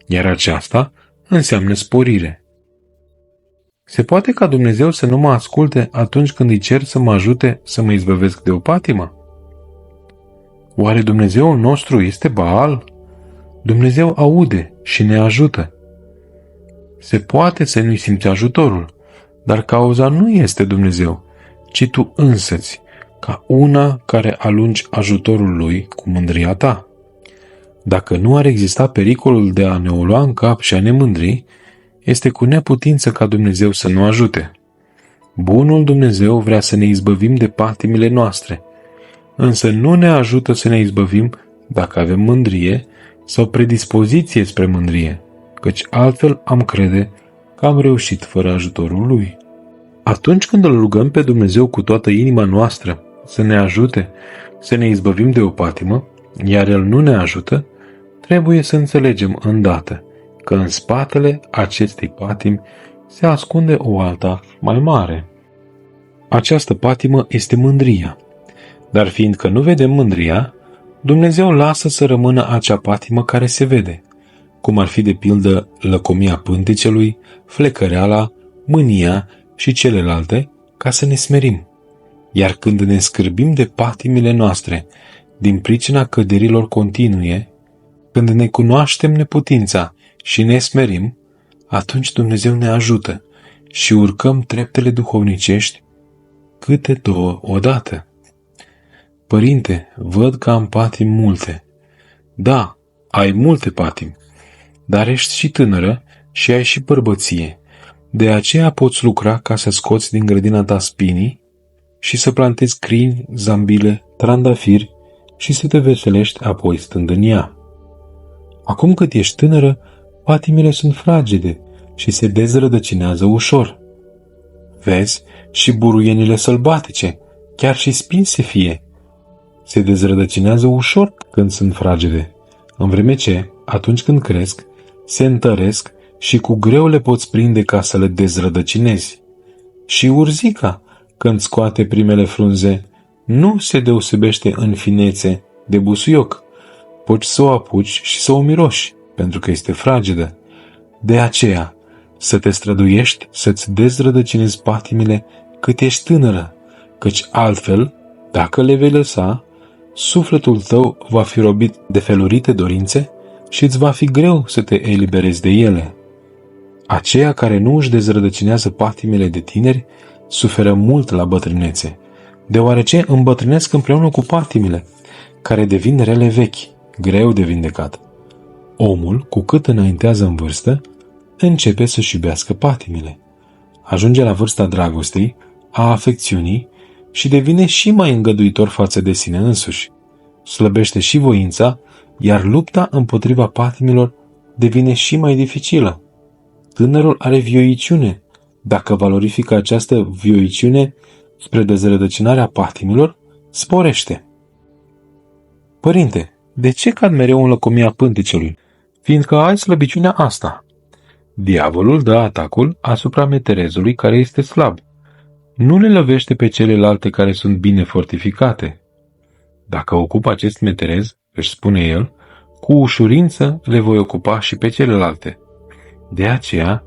iar aceasta înseamnă sporire. Se poate ca Dumnezeu să nu mă asculte atunci când îi cer să mă ajute să mă izbăvesc de o patimă? Oare Dumnezeul nostru este Baal? Dumnezeu aude și ne ajută. Se poate să nu-i simți ajutorul, dar cauza nu este Dumnezeu, ci tu însăți, ca una care alungi ajutorul lui cu mândria ta. Dacă nu ar exista pericolul de a ne o lua în cap și a ne mândri, este cu neputință ca Dumnezeu să nu ajute. Bunul Dumnezeu vrea să ne izbăvim de patimile noastre, însă nu ne ajută să ne izbăvim dacă avem mândrie sau predispoziție spre mândrie, căci altfel am crede că am reușit fără ajutorul Lui. Atunci când îl rugăm pe Dumnezeu cu toată inima noastră să ne ajute să ne izbăvim de o patimă, iar El nu ne ajută, trebuie să înțelegem îndată că în spatele acestei patimi se ascunde o alta mai mare. Această patimă este mândria. Dar fiindcă nu vedem mândria, Dumnezeu lasă să rămână acea patimă care se vede, cum ar fi de pildă lăcomia pântecelui, flecăreala, mânia și celelalte, ca să ne smerim. Iar când ne scârbim de patimile noastre, din pricina căderilor continue, când ne cunoaștem neputința și ne smerim, atunci Dumnezeu ne ajută și urcăm treptele duhovnicești câte două odată. Părinte, văd că am patimi multe. Da, ai multe patimi, dar ești și tânără și ai și bărbăție. De aceea poți lucra ca să scoți din grădina ta spinii și să plantezi crini, zambile, trandafiri și să te veselești apoi stând în ea. Acum cât ești tânără, patimile sunt fragede și se dezrădăcinează ușor. Vezi, și buruienile sălbatice, chiar și spinse fie, se dezrădăcinează ușor când sunt fragede, în vreme ce, atunci când cresc, se întăresc și cu greu le poți prinde ca să le dezrădăcinezi. Și urzica, când scoate primele frunze, nu se deosebește în finețe de busuioc. Poți să o apuci și să o miroși, pentru că este fragedă. De aceea, să te străduiești să-ți dezrădăcinezi patimile cât ești tânără, căci altfel, dacă le vei lăsa, sufletul tău va fi robit de felurite dorințe și îți va fi greu să te eliberezi de ele. Aceia care nu își dezrădăcinează patimile de tineri suferă mult la bătrânețe, deoarece îmbătrânesc împreună cu patimile, care devin rele vechi, greu de vindecat. Omul, cu cât înaintează în vârstă, începe să-și iubească patimile. Ajunge la vârsta dragostei, a afecțiunii și devine și mai îngăduitor față de sine însuși. Slăbește și voința, iar lupta împotriva patimilor devine și mai dificilă. Tânărul are vioiciune. Dacă valorifică această vioiciune spre dezrădăcinarea patimilor, sporește. Părinte, de ce cad mereu în lăcomia pântecelui? Fiindcă ai slăbiciunea asta. Diavolul dă atacul asupra meterezului care este slab. Nu le lovește pe celelalte care sunt bine fortificate. Dacă ocup acest meterez, își spune el, cu ușurință le voi ocupa și pe celelalte. De aceea,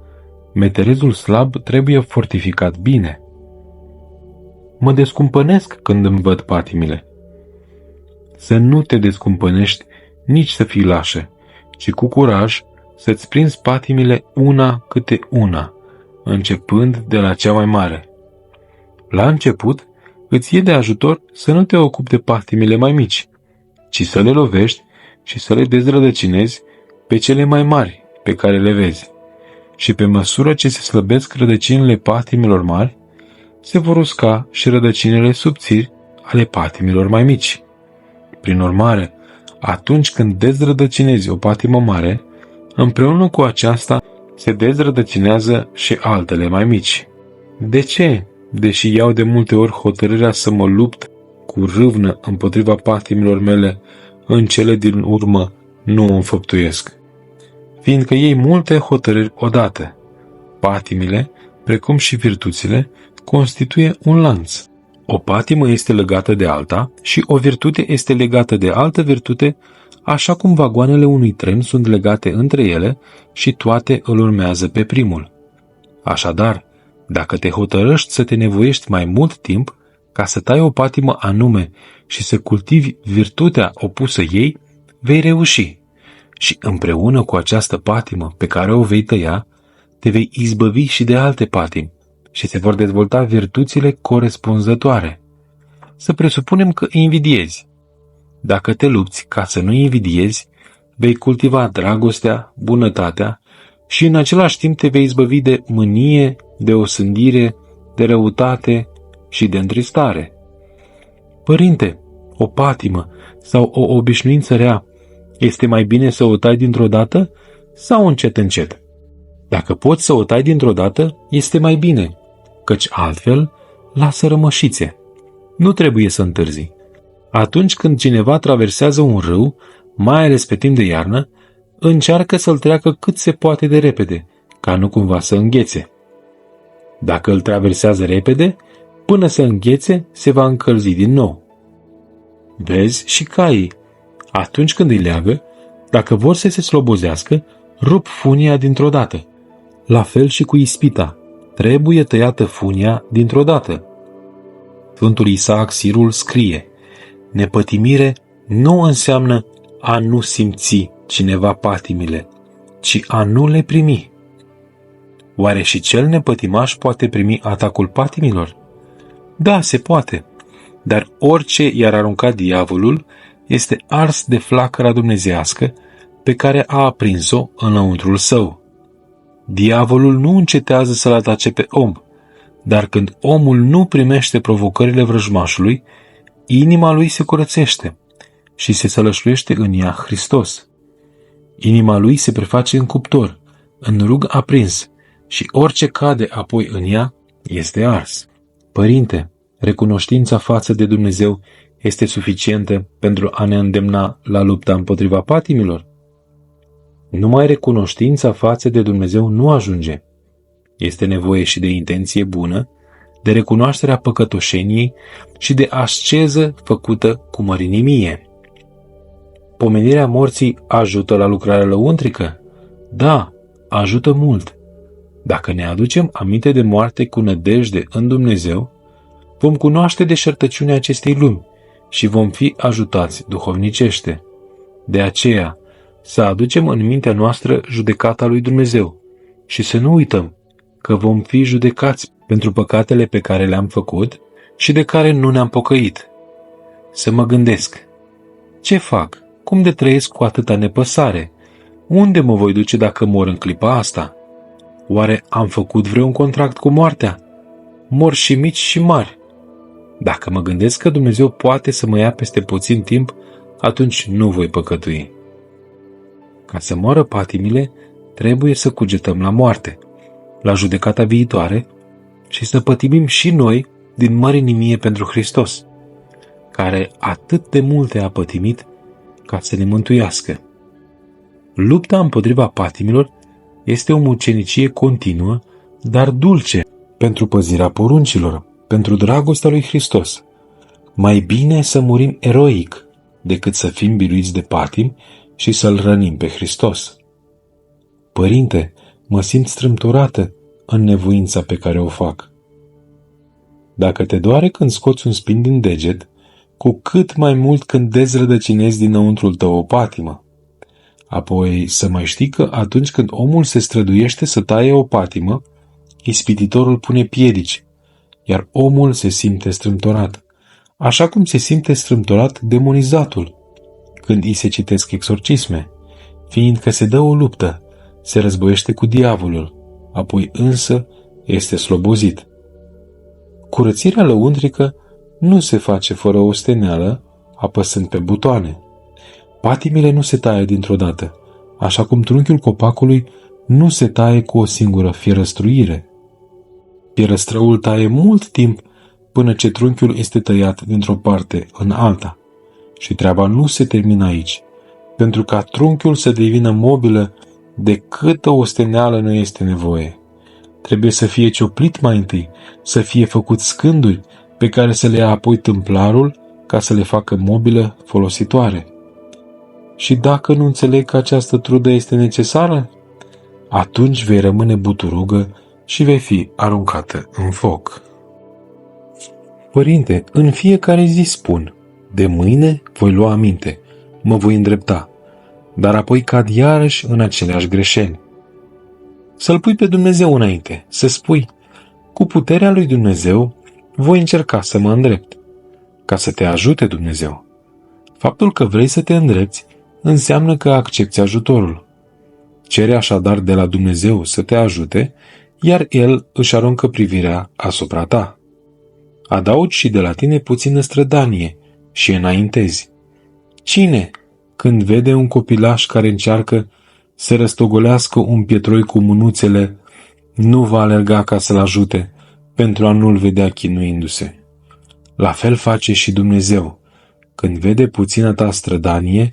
meterezul slab trebuie fortificat bine. Mă descumpănesc când îmi văd patimile. Să nu te descumpănești, nici să fii lașă, ci cu curaj să-ți prinzi patimile una câte una, începând de la cea mai mare. La început, îți e de ajutor să nu te ocupi de patimile mai mici, ci să le lovești și să le dezrădăcinezi pe cele mai mari pe care le vezi. Și pe măsură ce se slăbesc rădăcinile patimilor mari, se vor usca și rădăcinile subțiri ale patimilor mai mici. Prin urmare, atunci când dezrădăcinezi o patimă mare, împreună cu aceasta se dezrădăcinează și altele mai mici. De ce, deși iau de multe ori hotărârea să mă lupt cu râvnă împotriva patimilor mele, în cele din urmă nu o înfăptuiesc? Fiindcă iei multe hotărâri odată. Patimile, precum și virtuțile, constituie un lanț. O patimă este legată de alta și o virtute este legată de altă virtute, așa cum vagoanele unui tren sunt legate între ele și toate îl urmează pe primul. Așadar, dacă te hotărăști să te nevoiești mai mult timp ca să tai o patimă anume și să cultivi virtutea opusă ei, vei reuși. Și împreună cu această patimă pe care o vei tăia, te vei izbăvi și de alte patimi și se vor dezvolta virtuțile corespunzătoare. Să presupunem că invidiezi. Dacă te lupți ca să nu invidiezi, vei cultiva dragostea, bunătatea și în același timp te vei izbăvi de mânie, de osândire, de răutate și de întristare. Părinte, o patimă sau o obișnuință rea este mai bine să o tai dintr-o dată sau încet încet? Dacă poți să o tai dintr-o dată, este mai bine, căci altfel lasă rămășițe. Nu trebuie să întârzi. Atunci când cineva traversează un râu, mai ales pe timp de iarnă, încearcă să-l treacă cât se poate de repede, ca nu cumva să înghețe. Dacă îl traversează repede, până să înghețe, se va încălzi din nou. Vezi și caii. Atunci când îi leagă, dacă vor să se slobozească, rup funia dintr-o dată. La fel și cu ispita. Trebuie tăiată funia dintr-o dată. Sfântul Isaac Sirul scrie: nepătimire nu înseamnă a nu simți cineva patimile, ci a nu le primi. Oare și cel nepătimaș poate primi atacul patimilor? Da, se poate, dar orice i-ar arunca diavolul este ars de flacăra dumnezeiască pe care a aprins-o înăuntrul său. Diavolul nu încetează să-l atace pe om, dar când omul nu primește provocările vrăjmașului, inima lui se curățește și se sălășluiește în ea Hristos. Inima lui se preface în cuptor, în rug aprins, și orice cade apoi în ea este ars. Părinte, recunoștința față de Dumnezeu este suficientă pentru a ne îndemna la lupta împotriva patimilor? Numai recunoștința față de Dumnezeu nu ajunge. Este nevoie și de intenție bună, de recunoașterea păcătoșeniei și de asceză făcută cu mărinimie. Pomenirea morții ajută la lucrarea lăuntrică? Da, ajută mult. Dacă ne aducem aminte de moarte cu nădejde în Dumnezeu, vom cunoaște deșertăciunea acestei lumi și vom fi ajutați duhovnicește. De aceea, să aducem în mintea noastră judecata lui Dumnezeu și să nu uităm că vom fi judecați pentru păcatele pe care le-am făcut și de care nu ne-am pocăit. Să mă gândesc: ce fac? Cum de trăiesc cu atâta nepăsare? Unde mă voi duce dacă mor în clipa asta? Oare am făcut vreun contract cu moartea? Mor și mici și mari. Dacă mă gândesc că Dumnezeu poate să mă ia peste puțin timp, atunci nu voi păcătui. Ca să moară patimile, trebuie să cugetăm la moarte, la judecata viitoare și să pătimim și noi din mărinimie pentru Hristos, care atât de multe a pătimit ca să ne mântuiască. Lupta împotriva patimilor este o mucenicie continuă, dar dulce, pentru păzirea poruncilor, pentru dragostea lui Hristos. Mai bine să murim eroic decât să fim biruiți de patim și să-L rănim pe Hristos. Părinte, mă simt strâmtorată în nevoința pe care o fac. Dacă te doare când scoți un spin din deget, cu cât mai mult când dezrădăcinezi dinăuntrul tău o patimă. Apoi să mai știi că atunci când omul se străduiește să taie o patimă, ispititorul pune piedici, iar omul se simte strâmtorat, așa cum se simte strâmtorat demonizatul când îi se citesc exorcisme, fiindcă se dă o luptă, se războiește cu diavolul, apoi însă este slobozit. Curățirea lăuntrică nu se face fără osteneală, apăsând pe butoane. Patimile nu se taie dintr-o dată, așa cum trunchiul copacului nu se taie cu o singură fierăstruire. Fierăstrăul taie mult timp până ce trunchiul este tăiat dintr-o parte în alta. Și treaba nu se termină aici. Pentru ca trunchiul să devină mobilă, de câtă osteneală nu este nevoie. Trebuie să fie cioplit mai întâi, să fie făcut scânduri pe care să le ia apoi tâmplarul ca să le facă mobilă folositoare. Și dacă nu înțeleg că această trudă este necesară, atunci vei rămâne buturugă și vei fi aruncată în foc. Părinte, în fiecare zi spun: de mâine voi lua aminte, mă voi îndrepta, dar apoi cad iarăși în aceleași greșeli. Să-L pui pe Dumnezeu înainte, să spui: cu puterea lui Dumnezeu voi încerca să mă îndrept, ca să te ajute Dumnezeu. Faptul că vrei să te îndrepți înseamnă că accepți ajutorul. Cere așadar de la Dumnezeu să te ajute, iar El își aruncă privirea asupra ta. Adaugi și de la tine puțină strădanie și înaintezi. Cine, când vede un copilaș care încearcă să răstogolească un pietroi cu mânuțele, nu va alerga ca să-l ajute pentru a nu-l vedea chinuindu-se? La fel face și Dumnezeu. Când vede puțină ta strădanie,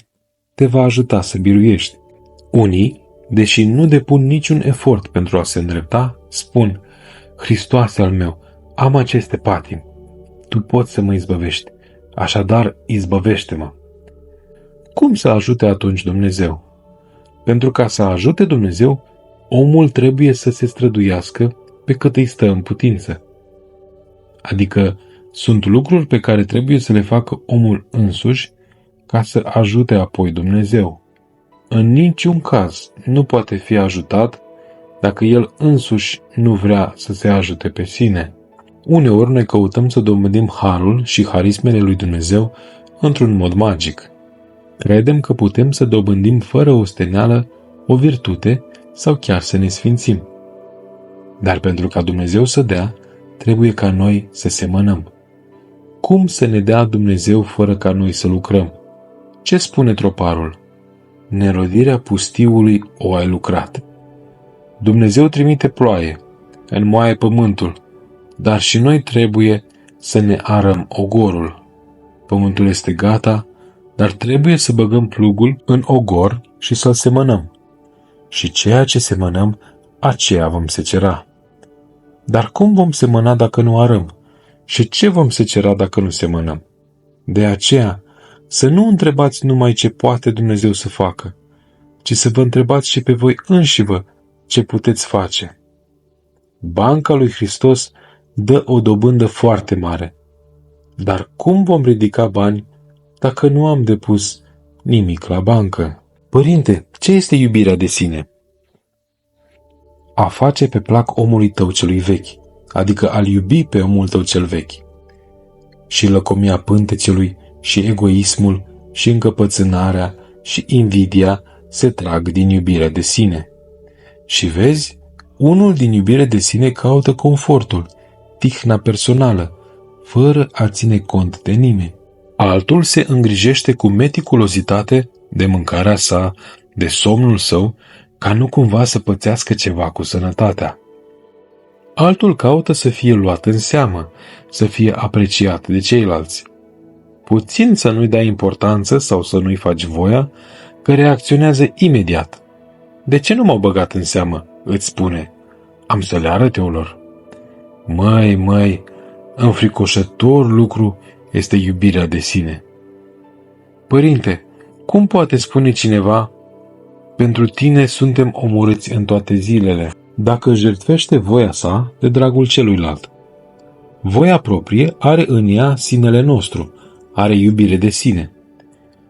te va ajuta să biruiești. Unii, deși nu depun niciun efort pentru a se îndrepta, spun: Hristoase al meu, am aceste patimi. Tu poți să mă izbăvești. Așadar, izbăvește-mă. Cum să ajute atunci Dumnezeu? Pentru ca să ajute Dumnezeu, omul trebuie să se străduiască pe cât îi stă în putință. Adică sunt lucruri pe care trebuie să le facă omul însuși ca să ajute apoi Dumnezeu. În niciun caz nu poate fi ajutat dacă el însuși nu vrea să se ajute pe sine. Uneori noi căutăm să dobândim harul și harismele lui Dumnezeu într-un mod magic. Credem că putem să dobândim fără osteneală o virtute sau chiar să ne sfințim. Dar pentru ca Dumnezeu să dea, trebuie ca noi să semănăm. Cum să ne dea Dumnezeu fără ca noi să lucrăm? Ce spune troparul? Nerodirea pustiului o ai lucrat. Dumnezeu trimite ploaie, înmoaie pământul, dar și noi trebuie să ne arăm ogorul. Pământul este gata, dar trebuie să băgăm plugul în ogor și să-l semănăm. Și ceea ce semănăm, aceea vom secera. Dar cum vom semăna dacă nu arăm? Și ce vom secera dacă nu semănăm? De aceea, să nu întrebați numai ce poate Dumnezeu să facă, ci să vă întrebați și pe voi înșivă ce puteți face. Banca lui Hristos dă o dobândă foarte mare. Dar cum vom ridica bani dacă nu am depus nimic la bancă? Părinte, ce este iubirea de sine? A face pe plac omului tău celui vechi, adică a-l iubi pe omul tău cel vechi. Și lăcomia pântecelui, și egoismul, și încăpățânarea, și invidia se trag din iubirea de sine. Și vezi, unul din iubire de sine caută confortul, tihna personală, fără a ține cont de nimeni. Altul se îngrijește cu meticulozitate de mâncarea sa, de somnul său, ca nu cumva să pățească ceva cu sănătatea. Altul caută să fie luat în seamă, să fie apreciat de ceilalți. Puțin să nu-i dai importanță sau să nu-i faci voia, că reacționează imediat. De ce nu m-au băgat în seamă? Îți spune. Am să le arăt eu lor. Măi, înfricoșător lucru este iubirea de sine. Părinte, cum poate spune cineva, pentru tine suntem omorâți în toate zilele, dacă jertfește voia sa de dragul celuilalt? Voia proprie are în ea sinele nostru, are iubire de sine.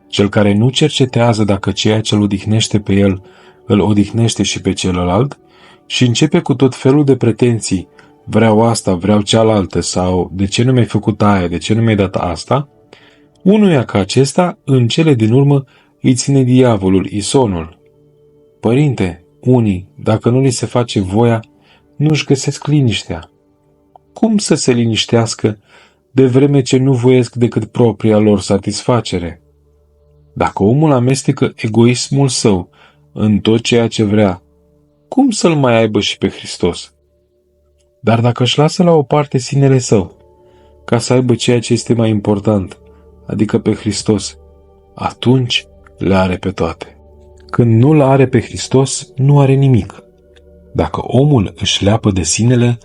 Cel care nu cercetează dacă ceea ce îl odihnește pe el îl odihnește și pe celălalt și începe cu tot felul de pretenții, vreau asta, vreau cealaltă, sau de ce nu mi-ai făcut aia, de ce nu mi-ai dat asta, unuia ca acesta, în cele din urmă, îi ține diavolul, isonul. Părinte, unii, dacă nu li se face voia, nu-și găsesc liniștea. Cum să se liniștească de vreme ce nu voiesc decât propria lor satisfacere? Dacă omul amestecă egoismul său în tot ceea ce vrea, cum să-l mai aibă și pe Hristos? Dar dacă își lasă la o parte sinele său, ca să aibă ceea ce este mai important, adică pe Hristos, atunci le are pe toate. Când nu le are pe Hristos, nu are nimic. Dacă omul își leapă de sinele,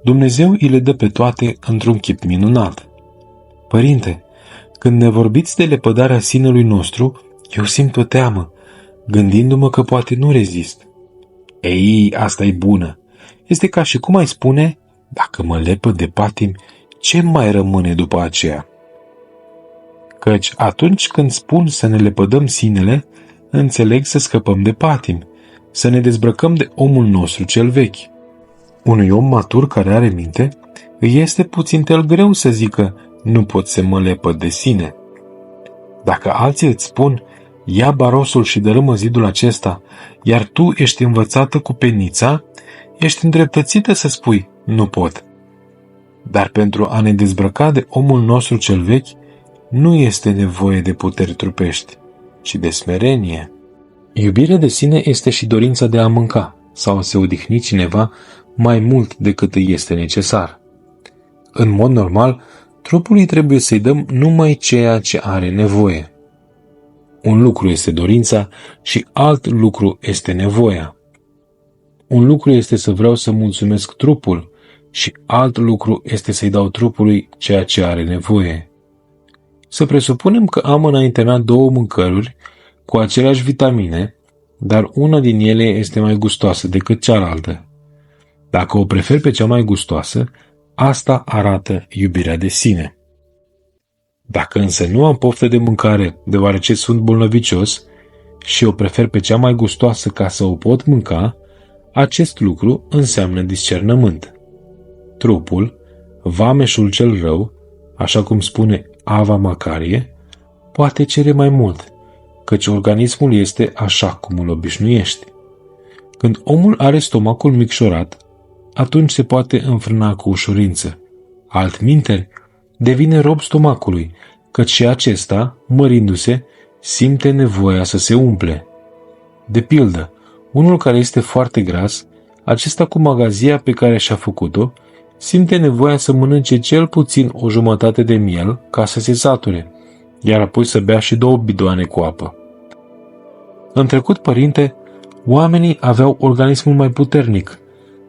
Dumnezeu îi le dă pe toate într-un chip minunat. Părinte, când ne vorbiți de lepădarea sinelui nostru, eu simt o teamă, gândindu-mă că poate nu rezist. Ei, asta e bună. Este ca și cum ai spune, dacă mă lepăd de patimi, ce mai rămâne după aceea? Căci atunci când spun să ne lepădăm sinele, înțeleg să scăpăm de patimi, să ne dezbrăcăm de omul nostru cel vechi. Unui om matur care are minte, îi este puțin greu să zică, nu pot să mă lepăd de sine. Dacă alții îți spun, ia barosul și dărâmă zidul acesta, iar tu ești învățată cu penița, ești îndreptățită să spui, nu pot. Dar pentru a ne dezbrăca de omul nostru cel vechi, nu este nevoie de puteri trupești, ci de smerenie. Iubirea de sine este și dorința de a mânca sau a se odihni cineva mai mult decât îi este necesar. În mod normal, trupului trebuie să-i dăm numai ceea ce are nevoie. Un lucru este dorința și alt lucru este nevoia. Un lucru este să vreau să mulțumesc trupul și alt lucru este să-i dau trupului ceea ce are nevoie. Să presupunem că am înaintea mea două mâncăruri cu aceleași vitamine, dar una din ele este mai gustoasă decât cealaltă. Dacă o prefer pe cea mai gustoasă, asta arată iubirea de sine. Dacă însă nu am poftă de mâncare, deoarece sunt bolnăvicios, și o prefer pe cea mai gustoasă ca să o pot mânca, acest lucru înseamnă discernământ. Trupul, vameșul cel rău, așa cum spune Ava Macarie, poate cere mai mult, căci organismul este așa cum îl obișnuiești. Când omul are stomacul micșorat, atunci se poate înfrâna cu ușurință. Altminteri, devine rob stomacului, căci și acesta, mărindu-se, simte nevoia să se umple. De pildă, unul care este foarte gras, acesta cu magazia pe care și-a făcut-o, simte nevoia să mănânce cel puțin o jumătate de miel ca să se sature, iar apoi să bea și 2 bidoane cu apă. În trecut, părinte, oamenii aveau organismul mai puternic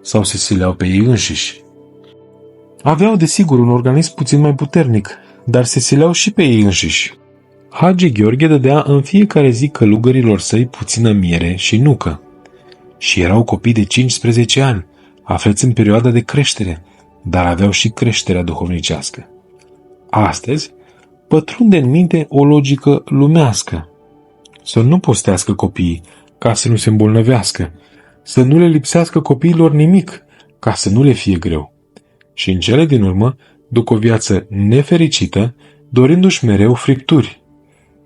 sau se sileau pe ei înșiși. Aveau, desigur, un organism puțin mai puternic, dar se sileau și pe ei înșiși. Hagi Gheorghe dădea în fiecare zi călugărilor săi puțină miere și nucă. Și erau copii de 15 ani, aflați în perioada de creștere, dar aveau și creșterea duhovnicească. Astăzi, pătrunde în minte o logică lumească. Să nu postească copiii, ca să nu se îmbolnăvească, să nu le lipsească copiilor nimic, ca să nu le fie greu. Și în cele din urmă duc o viață nefericită, dorindu-și mereu fripturi.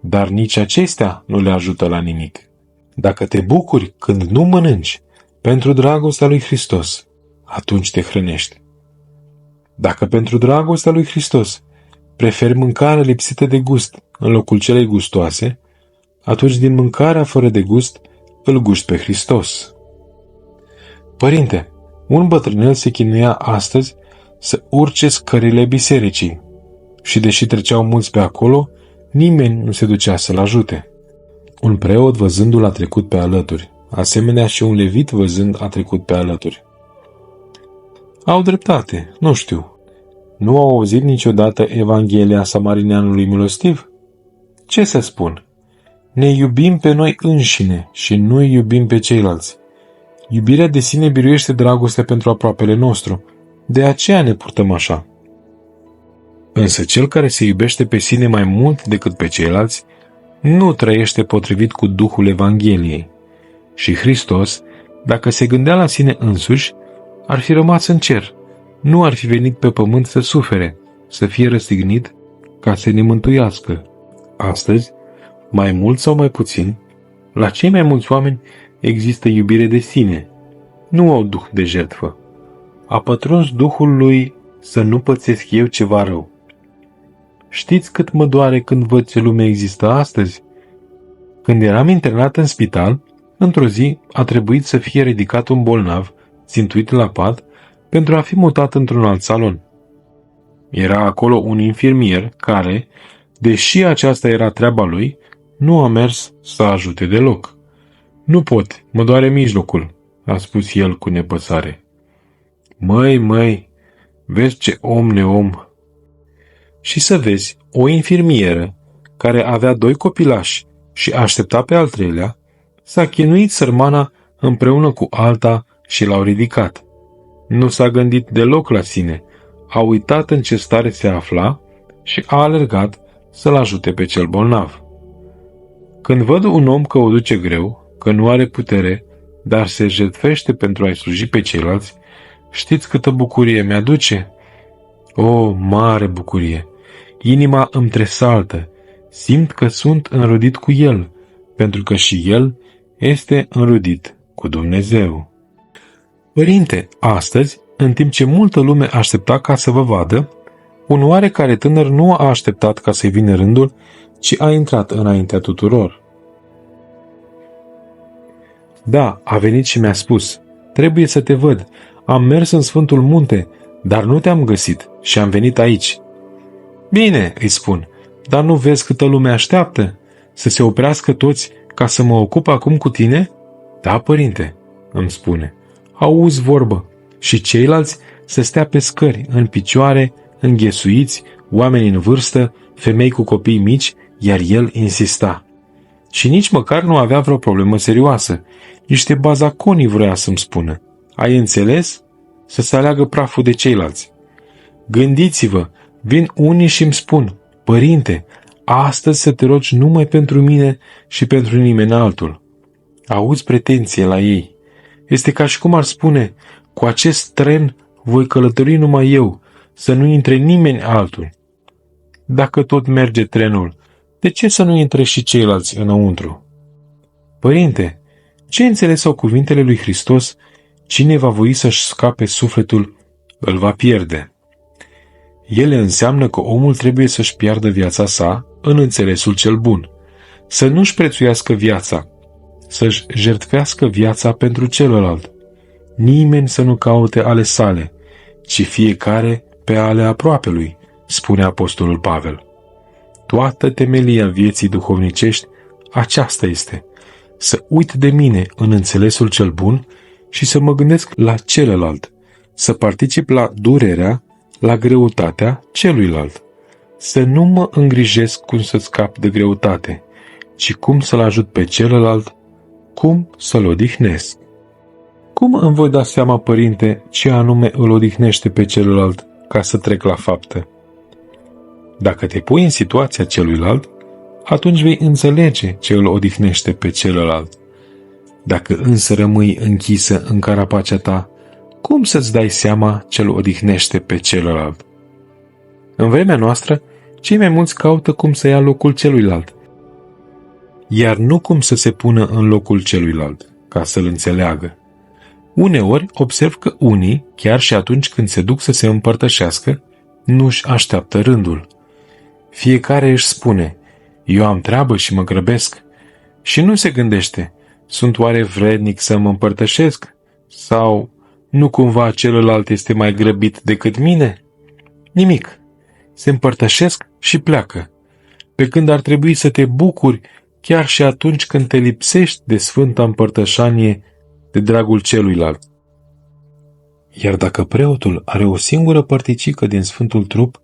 Dar nici acestea nu le ajută la nimic. Dacă te bucuri când nu mănânci, pentru dragostea lui Hristos, atunci te hrănești. Dacă pentru dragostea lui Hristos preferi mâncarea lipsită de gust în locul celei gustoase, atunci din mâncarea fără de gust îl guști pe Hristos. Părinte, un bătrânel se chinuia astăzi să urce scările bisericii și deși treceau mulți pe acolo, nimeni nu se ducea să-l ajute. Un preot văzându-l a trecut pe alături, asemenea și un levit văzând a trecut pe alături. Au dreptate, nu știu. Nu au auzit niciodată Evanghelia Samarineanului milostiv? Ce să spun? Ne iubim pe noi înșine și nu îi iubim pe ceilalți. Iubirea de sine biruiește dragostea pentru aproapele nostru. De aceea ne purtăm așa. Însă cel care se iubește pe sine mai mult decât pe ceilalți nu trăiește potrivit cu Duhul Evangheliei. Și Hristos, dacă se gândea la sine însuși, ar fi rămas în cer, nu ar fi venit pe pământ să sufere, să fie răstignit ca să ne mântuiască. Astăzi, mai mult sau mai puțin, la cei mai mulți oameni există iubire de sine, nu au duh de jertfă. A pătruns Duhul lui să nu pățesc eu ceva rău. Știți cât mă doare când văd ce lume există astăzi? Când eram internat în spital, într-o zi a trebuit să fie ridicat un bolnav, țintuit la pat, pentru a fi mutat într-un alt salon. Era acolo un infirmier care, deși aceasta era treaba lui, nu a mers să ajute deloc. Nu pot, mă doare mijlocul, a spus el cu nepăsare. Măi, vezi ce om neom. Și să vezi, o infirmieră, care avea 2 copilași și aștepta pe al 3-lea, s-a chinuit sărmana împreună cu alta și l-au ridicat. Nu s-a gândit deloc la sine, a uitat în ce stare se afla și a alergat să-l ajute pe cel bolnav. Când văd un om că o duce greu, că nu are putere, dar se jertfește pentru a-i sluji pe ceilalți, știți câtă bucurie mi-aduce? O, mare bucurie! Inima îmi tresaltă, simt că sunt înrudit cu el, pentru că și el este înrudit cu Dumnezeu. Părinte, astăzi, în timp ce multă lume aștepta ca să vă vadă, un oarecare tânăr nu a așteptat ca să-i vină rândul, ci a intrat înaintea tuturor. Da, a venit și mi-a spus, trebuie să te văd, am mers în Sfântul Munte, dar nu te-am găsit și am venit aici. Bine, îi spun, dar nu vezi câtă lume așteaptă? Să se oprească toți ca să mă ocup acum cu tine? Da, părinte, îmi spune. Auzi vorbă. Și ceilalți să stea pe scări, în picioare, înghesuiți, oameni în vârstă, femei cu copii mici, iar el insista. Și nici măcar nu avea vreo problemă serioasă. Niște bazaconii vrea să-mi spună. Ai înțeles? Să se aleagă praful de ceilalți. Gândiți-vă, vin unii și îmi spun, părinte, astăzi să te rogi numai pentru mine și pentru nimeni altul. Auzi pretenție la ei. Este ca și cum ar spune, cu acest tren voi călători numai eu, să nu intre nimeni altul. Dacă tot merge trenul, de ce să nu intre și ceilalți înăuntru? Părinte, ce înțeles sau cuvintele lui Hristos, cine va voi să-și scape sufletul, îl va pierde. Ele înseamnă că omul trebuie să-și piardă viața sa în înțelesul cel bun, să nu-și prețuiască viața, să-și jertfească viața pentru celălalt. Nimeni să nu caute ale sale, ci fiecare pe ale aproapelui, spune apostolul Pavel. Toată temelia vieții duhovnicești aceasta este, să uit de mine în înțelesul cel bun și să mă gândesc la celălalt, să particip la durerea, la greutatea celuilalt, să nu mă îngrijesc cum să scap de greutate, ci cum să-l ajut pe celălalt, cum să-l odihnesc. Cum îmi voi da seama, părinte, ce anume îl odihnește pe celălalt ca să trec la faptă? Dacă te pui în situația celuilalt, atunci vei înțelege ce îl odihnește pe celălalt. Dacă însă rămâi închisă în carapacea ta, cum să-ți dai seama ce îl odihnește pe celălalt? În vremea noastră, cei mai mulți caută cum să ia locul celuilalt, iar nu cum să se pună în locul celuilalt, ca să-l înțeleagă. Uneori observ că unii, chiar și atunci când se duc să se împărtășească, nu-și așteaptă rândul. Fiecare își spune, eu am treabă și mă grăbesc, și nu se gândește, sunt oare vrednic să mă împărtășesc? Sau nu cumva celălalt este mai grăbit decât mine? Nimic. Se împărtășesc și pleacă, pe când ar trebui să te bucuri chiar și atunci când te lipsești de sfânta împărtășanie de dragul celuilalt. Iar dacă preotul are o singură părticică din sfântul trup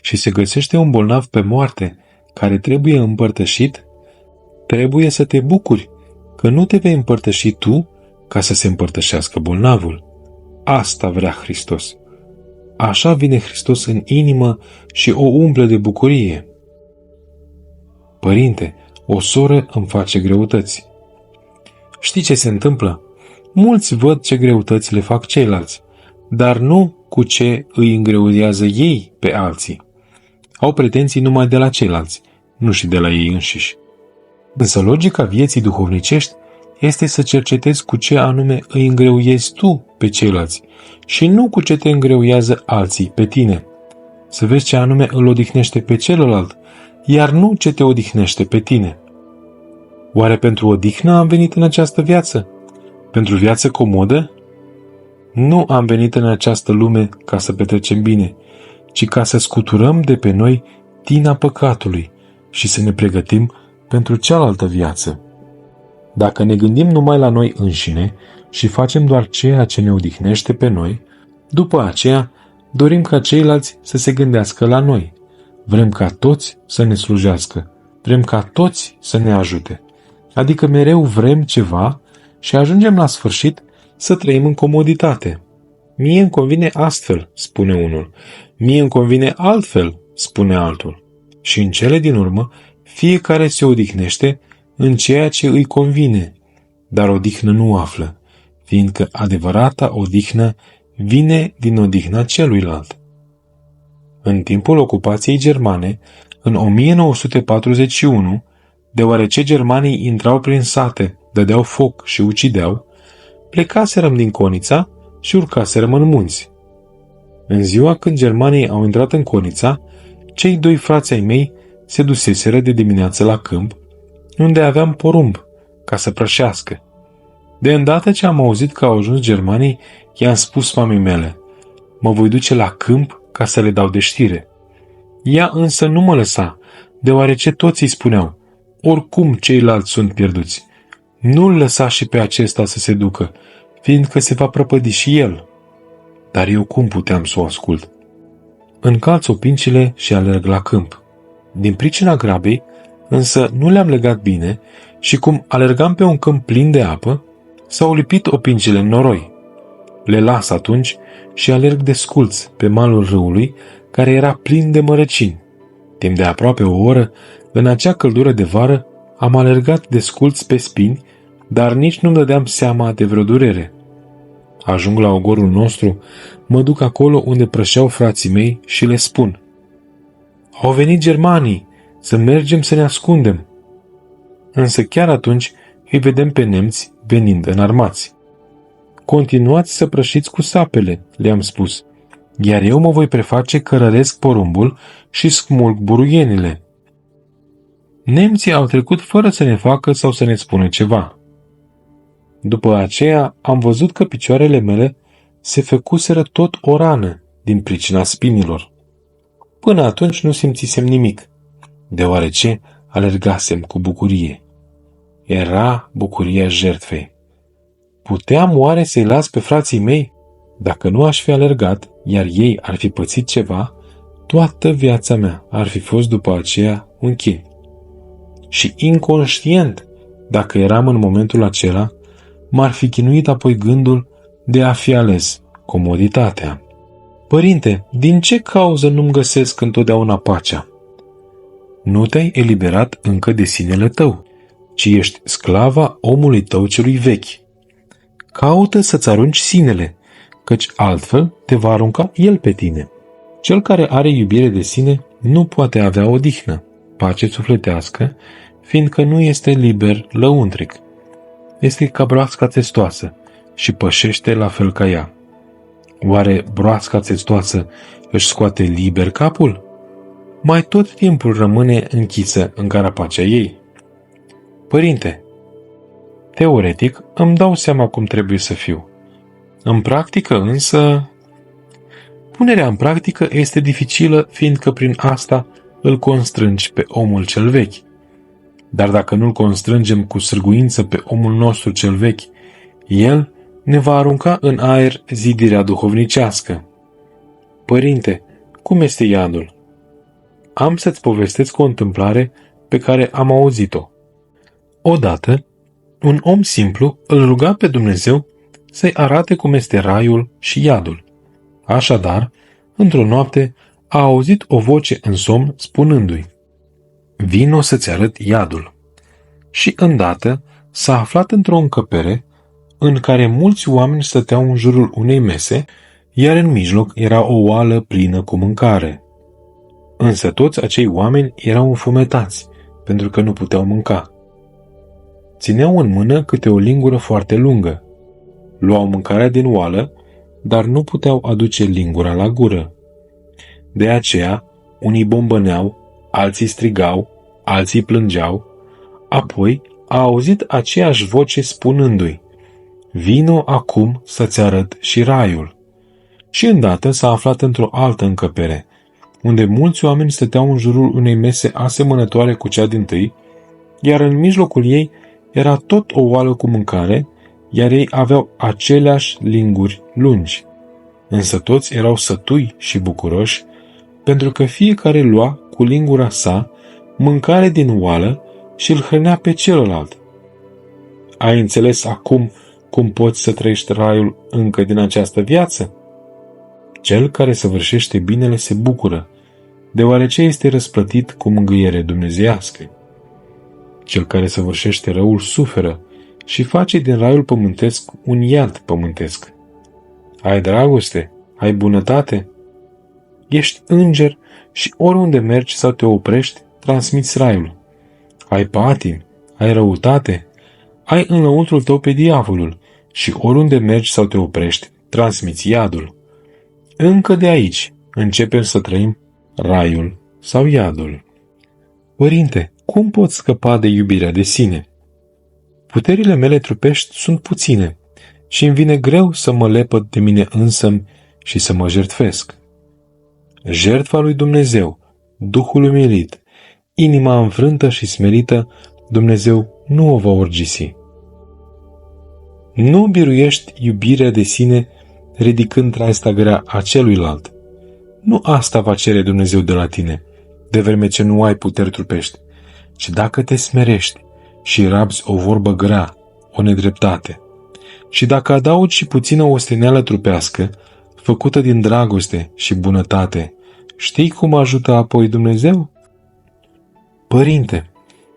și se găsește un bolnav pe moarte care trebuie împărtășit, trebuie să te bucuri că nu te vei împărtăși tu ca să se împărtășească bolnavul. Asta vrea Hristos. Așa vine Hristos în inimă și o umple de bucurie. Părinte, o soră îmi face greutăți. Știi ce se întâmplă? Mulți văd ce greutăți le fac ceilalți, dar nu cu ce îi îngreuiază ei pe alții. Au pretenții numai de la ceilalți, nu și de la ei înșiși. Însă logica vieții duhovnicești este să cercetezi cu ce anume îi îngreuiezi tu pe ceilalți și nu cu ce te îngreuiază alții pe tine. Să vezi ce anume îl odihnește pe celălalt, iar nu ce te odihnește pe tine. Oare pentru odihnă am venit în această viață? Pentru viață comodă? Nu am venit în această lume ca să petrecem bine, ci ca să scuturăm de pe noi tina păcatului și să ne pregătim pentru cealaltă viață. Dacă ne gândim numai la noi înșine și facem doar ceea ce ne odihnește pe noi, după aceea dorim ca ceilalți să se gândească la noi. Vrem ca toți să ne slujească, vrem ca toți să ne ajute. Adică mereu vrem ceva și ajungem la sfârșit să trăim în comoditate. Mie îmi convine astfel, spune unul. Mie îmi convine altfel, spune altul. Și în cele din urmă, fiecare se odihnește în ceea ce îi convine, dar odihnă nu află, fiindcă adevărata odihnă vine din odihna celuilalt. În timpul ocupației germane, în 1941, deoarece germanii intrau prin sate, dădeau foc și ucideau, plecaserăm din Conița și urcaserăm în munți. În ziua când germanii au intrat în Conița, cei doi frați ai mei se duseseră de dimineață la câmp, unde aveam porumb, ca să prășească. De îndată ce am auzit că au ajuns germanii, i-am spus mamei mele, mă voi duce la câmp ca să le dau de știre. Ea însă nu mă lăsa, deoarece toți îi spuneau, oricum ceilalți sunt pierduți. Nu-l lăsa și pe acesta să se ducă, fiindcă se va prăpădi și el. Dar eu cum puteam să o ascult? Încalț opincile și alerg la câmp. Din pricina grabei, însă nu le-am legat bine și cum alergam pe un câmp plin de apă, s-au lipit opingile în noroi. Le las atunci și alerg desculț pe malul râului, care era plin de mărăcini. Timp de aproape o oră, în acea căldură de vară, am alergat desculț pe spini, dar nici nu-mi dădeam seama de vreo durere. Ajung la ogorul nostru, mă duc acolo unde prășeau frații mei și le spun: au venit germanii, să mergem să ne ascundem. Însă chiar atunci îi vedem pe nemți venind înarmați. Continuați să prășiți cu sapele, le-am spus, iar eu mă voi preface că răresc porumbul și smulg buruienile. Nemții au trecut fără să ne facă sau să ne spună ceva. După aceea am văzut că picioarele mele se făcuseră tot o rană din pricina spinilor. Până atunci nu simțisem nimic, deoarece alergasem cu bucurie. Era bucuria jertfei. Puteam oare să-i las pe frații mei? Dacă nu aș fi alergat, iar ei ar fi pățit ceva, toată viața mea ar fi fost după aceea un chin. Și inconștient, dacă eram în momentul acela, m-ar fi chinuit apoi gândul de a fi ales comoditatea. Părinte, din ce cauză nu-mi găsesc întotdeauna pacea? Nu te-ai eliberat încă de sinele tău, ci ești sclava omului tău celui vechi. Caută să-ți arunci sinele, căci altfel te va arunca el pe tine. Cel care are iubire de sine nu poate avea odihnă, pace sufletească, fiindcă nu este liber lăuntric. Este ca broasca testoasă și pășește la fel ca ea. Oare broasca testoasă își scoate liber capul? Mai tot timpul rămâne închisă în carapacea ei. Părinte, teoretic îmi dau seama cum trebuie să fiu. În practică însă... Punerea în practică este dificilă, fiindcă prin asta îl constrângi pe omul cel vechi. Dar dacă nu-l constrângem cu sârguință pe omul nostru cel vechi, el ne va arunca în aer zidirea duhovnicească. Părinte, cum este iadul? Am să-ți povestesc o întâmplare pe care am auzit-o. Odată, un om simplu îl ruga pe Dumnezeu să-i arate cum este raiul și iadul. Așadar, într-o noapte, a auzit o voce în somn spunându-i: vino să-ți arăt iadul. Și îndată s-a aflat într-o încăpere în care mulți oameni stăteau în jurul unei mese, iar în mijloc era o oală plină cu mâncare. Însă toți acei oameni erau înfumetați, pentru că nu puteau mânca. Țineau în mână câte o lingură foarte lungă. Luau mâncarea din oală, dar nu puteau aduce lingura la gură. De aceea, unii bombăneau, alții strigau, alții plângeau. Apoi a auzit aceeași voce spunându-i: vino acum să-ți arăt și raiul. Și îndată s-a aflat într-o altă încăpere, unde mulți oameni stăteau în jurul unei mese asemănătoare cu cea dintâi, iar în mijlocul ei era tot o oală cu mâncare, iar ei aveau aceleași linguri lungi. Însă toți erau sătui și bucuroși, pentru că fiecare lua cu lingura sa mâncare din oală și îl hrănea pe celălalt. Ai înțeles acum cum poți să trăiești raiul încă din această viață? Cel care săvârșește binele se bucură, deoarece este răsplătit cu mângâiere dumnezeiască. Cel care săvârșește răul suferă și face din raiul pământesc un iad pământesc. Ai dragoste? Ai bunătate? Ești înger și oriunde mergi sau te oprești, transmiți raiul. Ai patim? Ai răutate? Ai în lăuntrul tău pe diavolul și oriunde mergi sau te oprești, transmiți iadul. Încă de aici începem să trăim raiul sau iadul. Părinte, cum pot scăpa de iubirea de sine? Puterile mele trupești sunt puține și îmi vine greu să mă lepăd de mine însămi și să mă jertfesc. Jertfa lui Dumnezeu, Duhul umilit, inima înfrântă și smerită, Dumnezeu nu o va urgisi. Nu biruiești iubirea de sine ridicând traista grea a celuilalt. Nu asta va cere Dumnezeu de la tine, de vreme ce nu ai puteri trupești, ci dacă te smerești și rabzi o vorbă grea, o nedreptate, și dacă adaugi și puțină osteneală trupească, făcută din dragoste și bunătate, știi cum ajută apoi Dumnezeu? Părinte,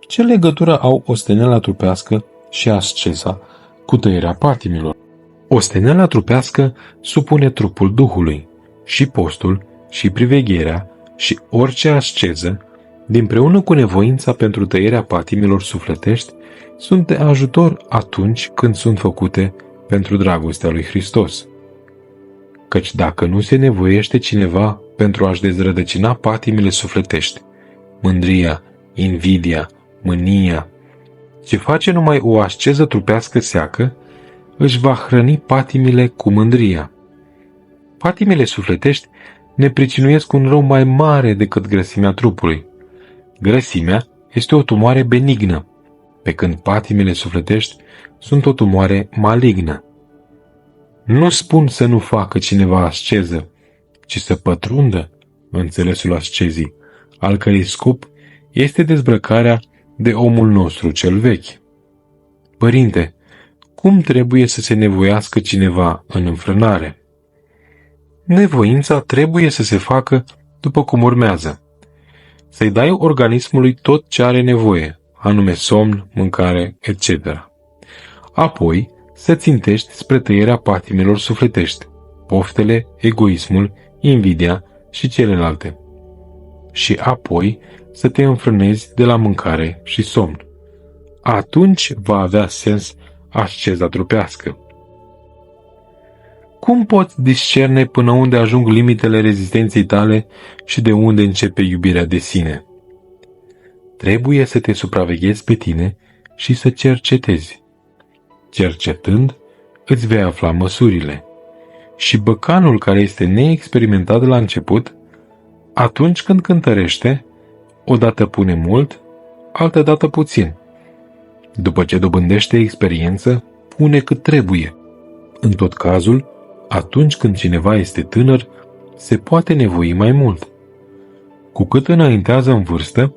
ce legătură au osteneala trupească și asceza cu tăierea patimilor? Osteneala trupească supune trupul Duhului, și postul, și privegherea, și orice asceză, dinpreună cu nevoința pentru tăierea patimilor sufletești, sunt de ajutor atunci când sunt făcute pentru dragostea lui Hristos. Căci dacă nu se nevoiește cineva pentru a-și dezrădăcina patimile sufletești, mândria, invidia, mânia, ce face numai o asceză trupească seacă, își va hrăni patimile cu mândria. Patimile sufletești ne pricinuiesc un rău mai mare decât grăsimea trupului. Grăsimea este o tumoare benignă, pe când patimile sufletești sunt o tumoare malignă. Nu spun să nu facă cineva asceză, ci să pătrundă înțelesul ascezii, al cărei scop este dezbrăcarea de omul nostru cel vechi. Părinte, cum trebuie să se nevoiască cineva în înfrânare? Nevoința trebuie să se facă după cum urmează. Să-i dai organismului tot ce are nevoie, anume somn, mâncare, etc. Apoi, să țintești spre tăierea patimilor sufletești, poftele, egoismul, invidia și celelalte. Și apoi să te înfrânezi de la mâncare și somn. Atunci va avea sens asceza trupească. Cum poți discerne până unde ajung limitele rezistenței tale și de unde începe iubirea de sine? Trebuie să te supraveghezi pe tine și să cercetezi. Cercetând, îți vei afla măsurile. Și băcanul care este neexperimentat la început, atunci când cântărește, odată pune mult, altădată puțin. După ce dobândește experiență, pune cât trebuie. În tot cazul, atunci când cineva este tânăr, se poate nevoi mai mult. Cu cât înaintează în vârstă,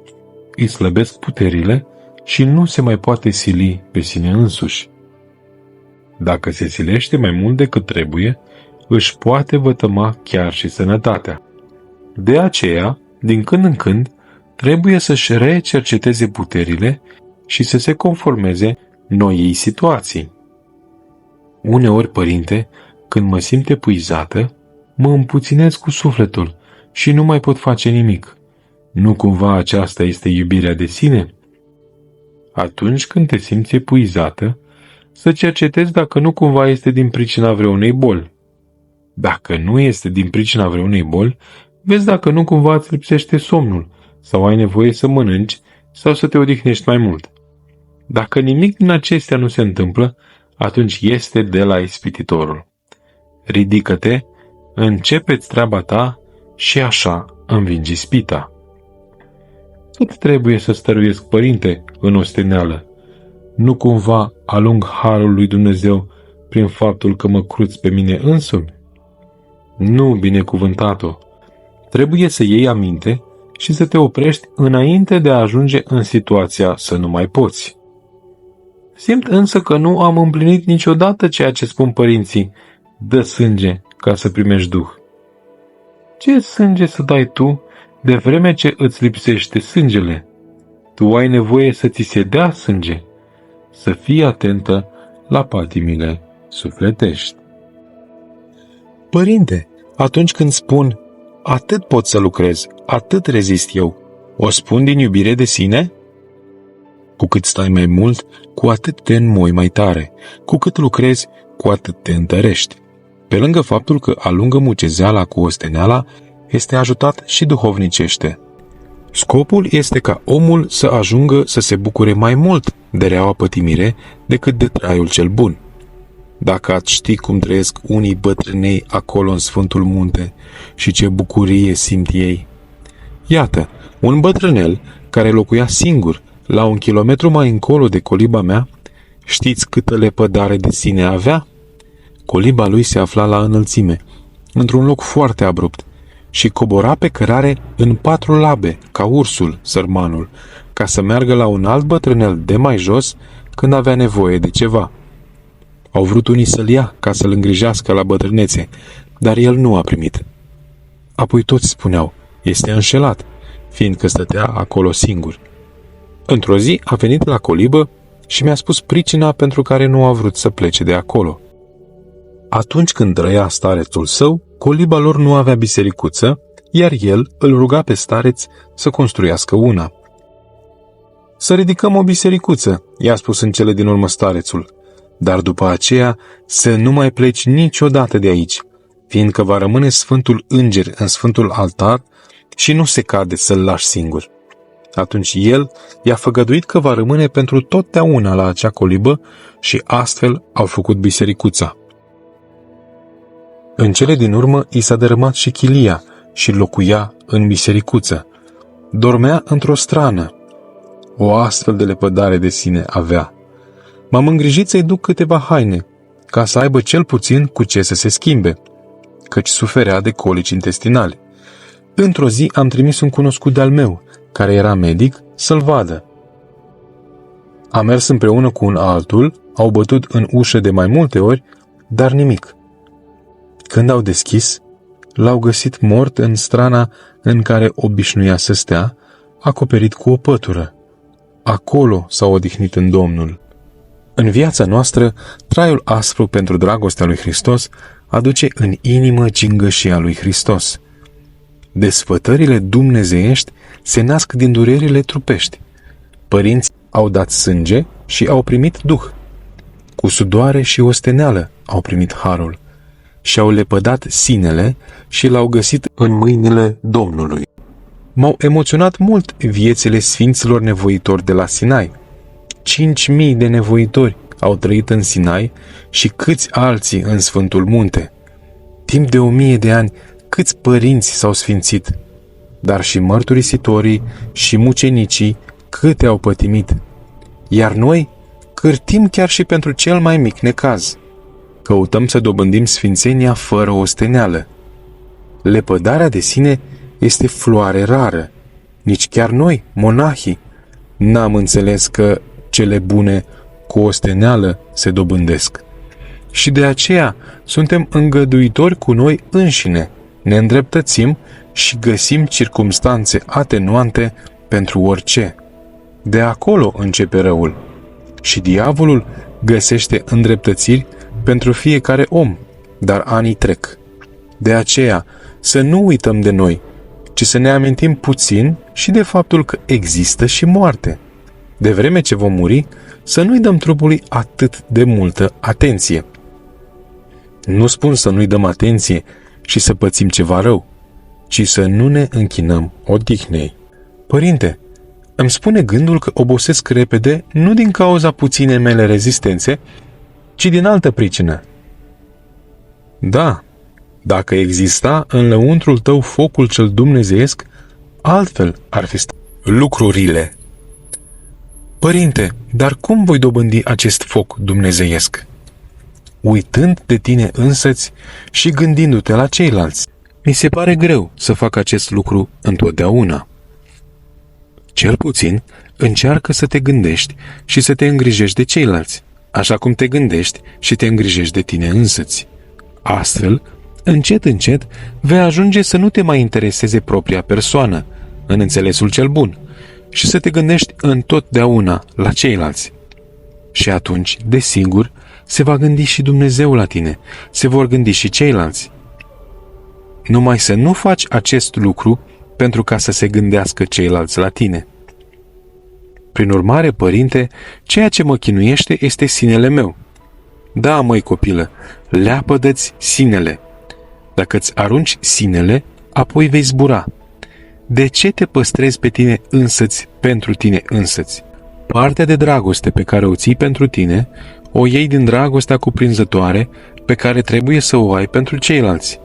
îi slăbesc puterile și nu se mai poate sili pe sine însuși. Dacă se silește mai mult decât trebuie, își poate vătăma chiar și sănătatea. De aceea, din când în când, trebuie să-și recerceteze puterile și să se conformeze noii situații. Uneori, părinte, când mă simt epuizată, mă împuținez cu sufletul și nu mai pot face nimic. Nu cumva aceasta este iubirea de sine? Atunci când te simți epuizată, să cercetezi dacă nu cumva este din pricina vreunei boli. Dacă nu este din pricina vreunei boli, vezi dacă nu cumva îți lipsește somnul sau ai nevoie să mănânci sau să te odihnești mai mult. Dacă nimic din acestea nu se întâmplă, atunci este de la ispititorul. Ridică-te, începe-ți treaba ta și așa învingi ispita. Cât trebuie să stăruiesc, părinte, în osteneală? Nu cumva alung harul lui Dumnezeu prin faptul că mă cruț pe mine însumi? Nu, binecuvântat-o. Trebuie să iei aminte și să te oprești înainte de a ajunge în situația să nu mai poți. Simt însă că nu am împlinit niciodată ceea ce spun părinții, dă sânge ca să primești duh. Ce sânge să dai tu de vreme ce îți lipsește sângele? Tu ai nevoie să ți se dea sânge. Să fii atentă la patimile sufletești. Părinte, atunci când spun atât pot să lucrez, atât rezist eu, o spun din iubire de sine? Cu cât stai mai mult, cu atât te înmoi mai tare. Cu cât lucrezi, cu atât te întărești. Pe lângă faptul că alungă mucezeala cu osteneala, este ajutat și duhovnicește. Scopul este ca omul să ajungă să se bucure mai mult de reaua pătimire decât de traiul cel bun. Dacă ați ști cum trăiesc unii bătrânei acolo în Sfântul Munte și ce bucurie simt ei. Iată, un bătrânel care locuia singur la 1 kilometru mai încolo de coliba mea, știți câtă lepădare de sine avea? Coliba lui se afla la înălțime, într-un loc foarte abrupt, și cobora pe cărare în 4 labe, ca ursul, sărmanul, ca să meargă la un alt bătrânel de mai jos când avea nevoie de ceva. Au vrut unii să-l ia ca să-l îngrijească la bătrânețe, dar el nu a primit. Apoi toți spuneau, este înșelat, fiindcă stătea acolo singur. Într-o zi a venit la colibă și mi-a spus pricina pentru care nu a vrut să plece de acolo. Atunci când trăia starețul său, coliba lor nu avea bisericuță, iar el îl ruga pe stareț să construiască una. Să ridicăm o bisericuță, i-a spus în cele din urmă starețul, dar după aceea să nu mai pleci niciodată de aici, fiindcă va rămâne Sfântul Înger în Sfântul Altar și nu se cade să-l lași singur. Atunci el i-a făgăduit că va rămâne pentru totdeauna la acea colibă și astfel au făcut bisericuța. În cele din urmă i s-a dărâmat și chilia și locuia în bisericuță. Dormea într-o strană. O astfel de lepădare de sine avea. M-am îngrijit să-i duc câteva haine, ca să aibă cel puțin cu ce să se schimbe, căci suferea de colici intestinale. Într-o zi am trimis un cunoscut de-al meu, care era medic, să-l vadă. A mers împreună cu un altul, au bătut în ușă de mai multe ori, dar nimic. Când au deschis, l-au găsit mort în strana în care obișnuia să stea, acoperit cu o pătură. Acolo s-a odihnit în Domnul. În viața noastră, traiul aspru pentru dragostea lui Hristos aduce în inimă gingășia lui Hristos. Desfătările dumnezeiești se nasc din durerile trupești. Părinții au dat sânge și au primit duh. Cu sudoare și osteneală au primit harul. Și-au lepădat sinele și l-au găsit în mâinile Domnului. M-au emoționat mult viețile sfinților nevoitori de la Sinai. 5.000 de nevoitori au trăit în Sinai și câți alții în Sfântul Munte. Timp de 1000 de ani, câți părinți s-au sfințit, dar și mărturisitorii și mucenicii câte au pătimit. Iar noi cârtim chiar și pentru cel mai mic necaz. Căutăm să dobândim sfințenia fără osteneală. Lepădarea de sine este floare rară. Nici chiar noi, monahii, n-am înțeles că cele bune cu osteneală se dobândesc. Și de aceea suntem îngăduitori cu noi înșine, ne îndreptățim și găsim circumstanțe atenuante pentru orice. De acolo începe răul. Și diavolul găsește îndreptățiri pentru fiecare om, dar anii trec. De aceea, să nu uităm de noi, ci să ne amintim puțin și de faptul că există și moarte. De vreme ce vom muri, să nu-i dăm trupului atât de multă atenție. Nu spun să nu-i dăm atenție și să pățim ceva rău, ci să nu ne închinăm odihnei. Părinte, îmi spune gândul că obosesc repede nu din cauza puținei mele rezistențe, ci din altă pricină. Da, dacă exista în lăuntrul tău focul cel dumnezeiesc, altfel ar fi stat lucrurile. Părinte, dar cum voi dobândi acest foc dumnezeiesc? Uitând de tine însăți și gândindu-te la ceilalți. Mi se pare greu să fac acest lucru întotdeauna. Cel puțin, încearcă să te gândești și să te îngrijești de ceilalți, așa cum te gândești și te îngrijești de tine însăți. Astfel, încet, încet, vei ajunge să nu te mai intereseze propria persoană, în înțelesul cel bun, și să te gândești întotdeauna la ceilalți. Și atunci, desigur, se va gândi și Dumnezeu la tine, se vor gândi și ceilalți. Numai să nu faci acest lucru pentru ca să se gândească ceilalți la tine. Prin urmare, părinte, ceea ce mă chinuiește este sinele meu. Da, măi copilă, leapădă-ți sinele. Dacă îți arunci sinele, apoi vei zbura. De ce te păstrezi pe tine însăți pentru tine însăți? Partea de dragoste pe care o ții pentru tine, o iei din dragostea cuprinzătoare pe care trebuie să o ai pentru ceilalți.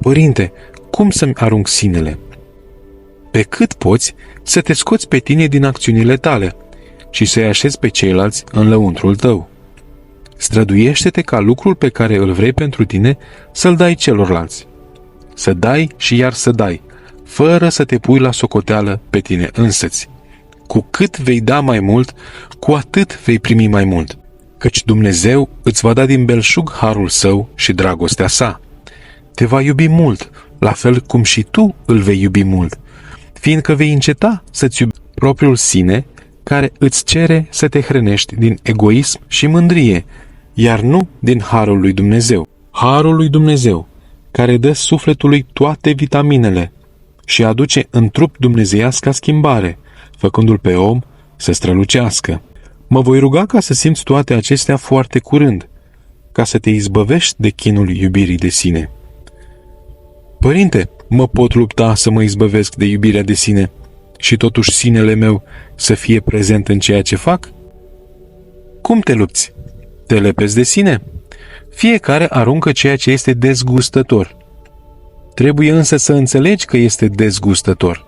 Părinte, cum să-mi arunc sinele? Pe cât poți să te scoți pe tine din acțiunile tale și să-i așezi pe ceilalți în lăuntrul tău. Străduiește-te ca lucrul pe care îl vrei pentru tine să-l dai celorlalți. să dai și iar să dai, fără să te pui la socoteală pe tine însăți. Cu cât vei da mai mult, cu atât vei primi mai mult, căci Dumnezeu îți va da din belșug harul său și dragostea sa. Te va iubi mult, la fel cum și tu îl vei iubi mult, fiindcă vei înceta să-ți iubi propriul sine, care îți cere să te hrănești din egoism și mândrie, iar nu din harul lui Dumnezeu. Harul lui Dumnezeu, care dă sufletului toate vitaminele și aduce în trup dumnezeiasca schimbare, făcându-l pe om să strălucească. Mă voi ruga ca să simți toate acestea foarte curând, ca să te izbăvești de chinul iubirii de sine. Părinte, mă pot lupta să mă izbăvesc de iubirea de sine și totuși sinele meu să fie prezent în ceea ce fac? Cum te lupți? Te lepezi de sine? Fiecare aruncă ceea ce este dezgustător. Trebuie însă să înțelegi că este dezgustător.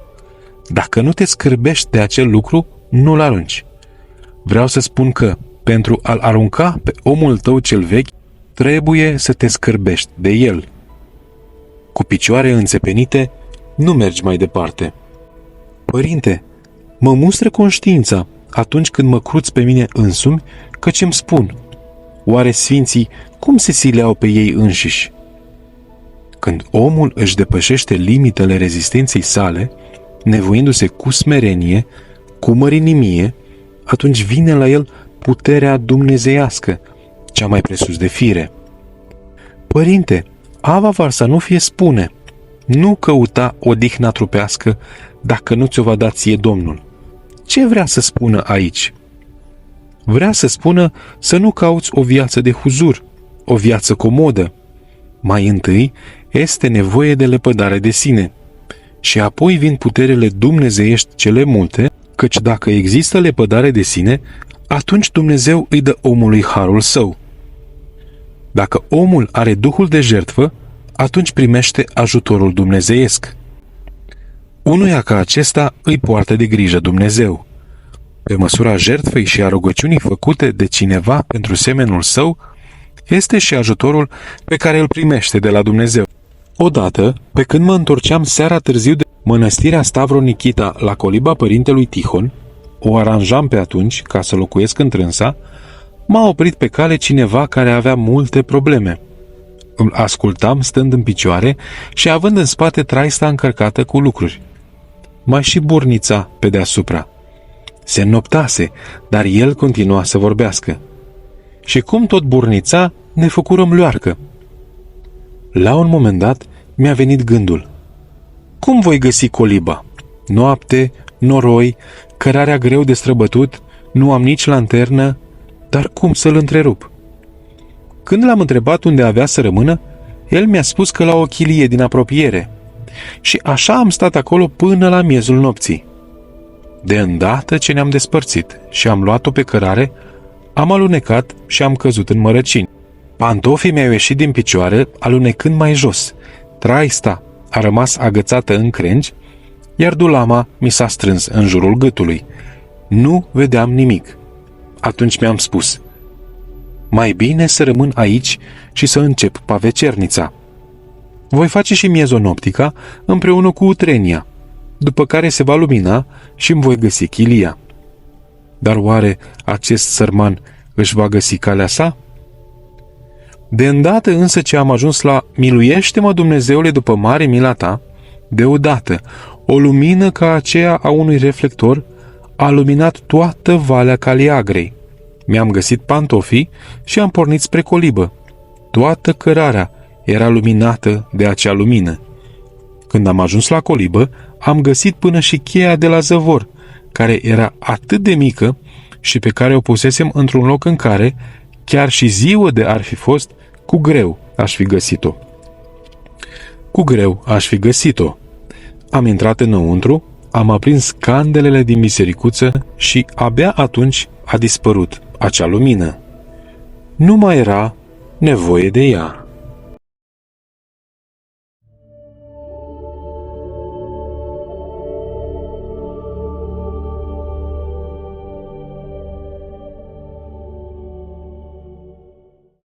Dacă nu te scârbești de acel lucru, nu-l arunci. Vreau să spun că, pentru a-l arunca pe omul tău cel vechi, trebuie să te scârbești de el. Cu picioare înțepenite, nu mergi mai departe. Părinte, mă mustră conștiința atunci când mă cruț pe mine însumi, căci îmi spun: oare sfinții cum se sileau pe ei înșiși? Când omul își depășește limitele rezistenței sale, nevoindu-se cu smerenie, cu mărinimie, atunci vine la el puterea dumnezeiască, cea mai presus de fire. Părinte, Ava Varsanufie spune: nu căuta odihna trupească dacă nu ți-o va da ție Domnul. Ce vrea să spună aici? Vrea să spună să nu cauți o viață de huzur, o viață comodă. Mai întâi este nevoie de lepădare de sine și apoi vin puterele dumnezeiești cele multe, căci dacă există lepădare de sine, atunci Dumnezeu îi dă omului harul său. Dacă omul are duhul de jertfă, atunci primește ajutorul dumnezeiesc. Unuia ca acesta îi poartă de grijă Dumnezeu. Pe măsura jertfei și a rugăciunii făcute de cineva pentru semenul său, este și ajutorul pe care îl primește de la Dumnezeu. Odată, pe când mă întorceam seara târziu de mănăstirea Stavro-Nichita la coliba părintelui Tihon, o aranjam pe atunci ca să locuiesc întrânsa, m-a oprit pe cale cineva care avea multe probleme. Îl ascultam stând în picioare și având în spate traista încărcată cu lucruri. Mai și burnița pe deasupra. Se înnoptase, dar el continua să vorbească. Și cum tot burnița, ne făcurăm luarcă. La un moment dat, mi-a venit gândul: cum voi găsi coliba? Noapte, noroi, cărarea greu de străbătut, nu am nici lanternă, dar cum să-l întrerup? Când l-am întrebat unde avea să rămână, el mi-a spus că la o chilie din apropiere. Și așa am stat acolo până la miezul nopții. De îndată ce ne-am despărțit și am luat-o pe cărare, am alunecat și am căzut în mărăcini. Pantofii mi-au ieșit din picioare, alunecând mai jos. Traista a rămas agățată în crengi, iar dulama mi s-a strâns în jurul gâtului. Nu vedeam nimic. Atunci mi-am spus: mai bine să rămân aici și să încep pavecernița. Voi face și miezonoptica împreună cu utrenia, după care se va lumina și îmi voi găsi chilia. Dar oare acest sărman își va găsi calea sa? De îndată însă ce am ajuns la miluiește-mă, Dumnezeule, după mare mila ta, deodată o lumină ca aceea a unui reflector a luminat toată Valea Caliagrei. Mi-am găsit pantofii și am pornit spre colibă. Toată cărarea era luminată de acea lumină. Când am ajuns la colibă, am găsit până și cheia de la zăvor, care era atât de mică și pe care o pusesem într-un loc în care, chiar și ziua de ar fi fost, cu greu aș fi găsit-o. Cu greu aș fi găsit-o. Am intrat înăuntru, am aprins candelele din bisericuță și abia atunci a dispărut acea lumină. Nu mai era nevoie de ea.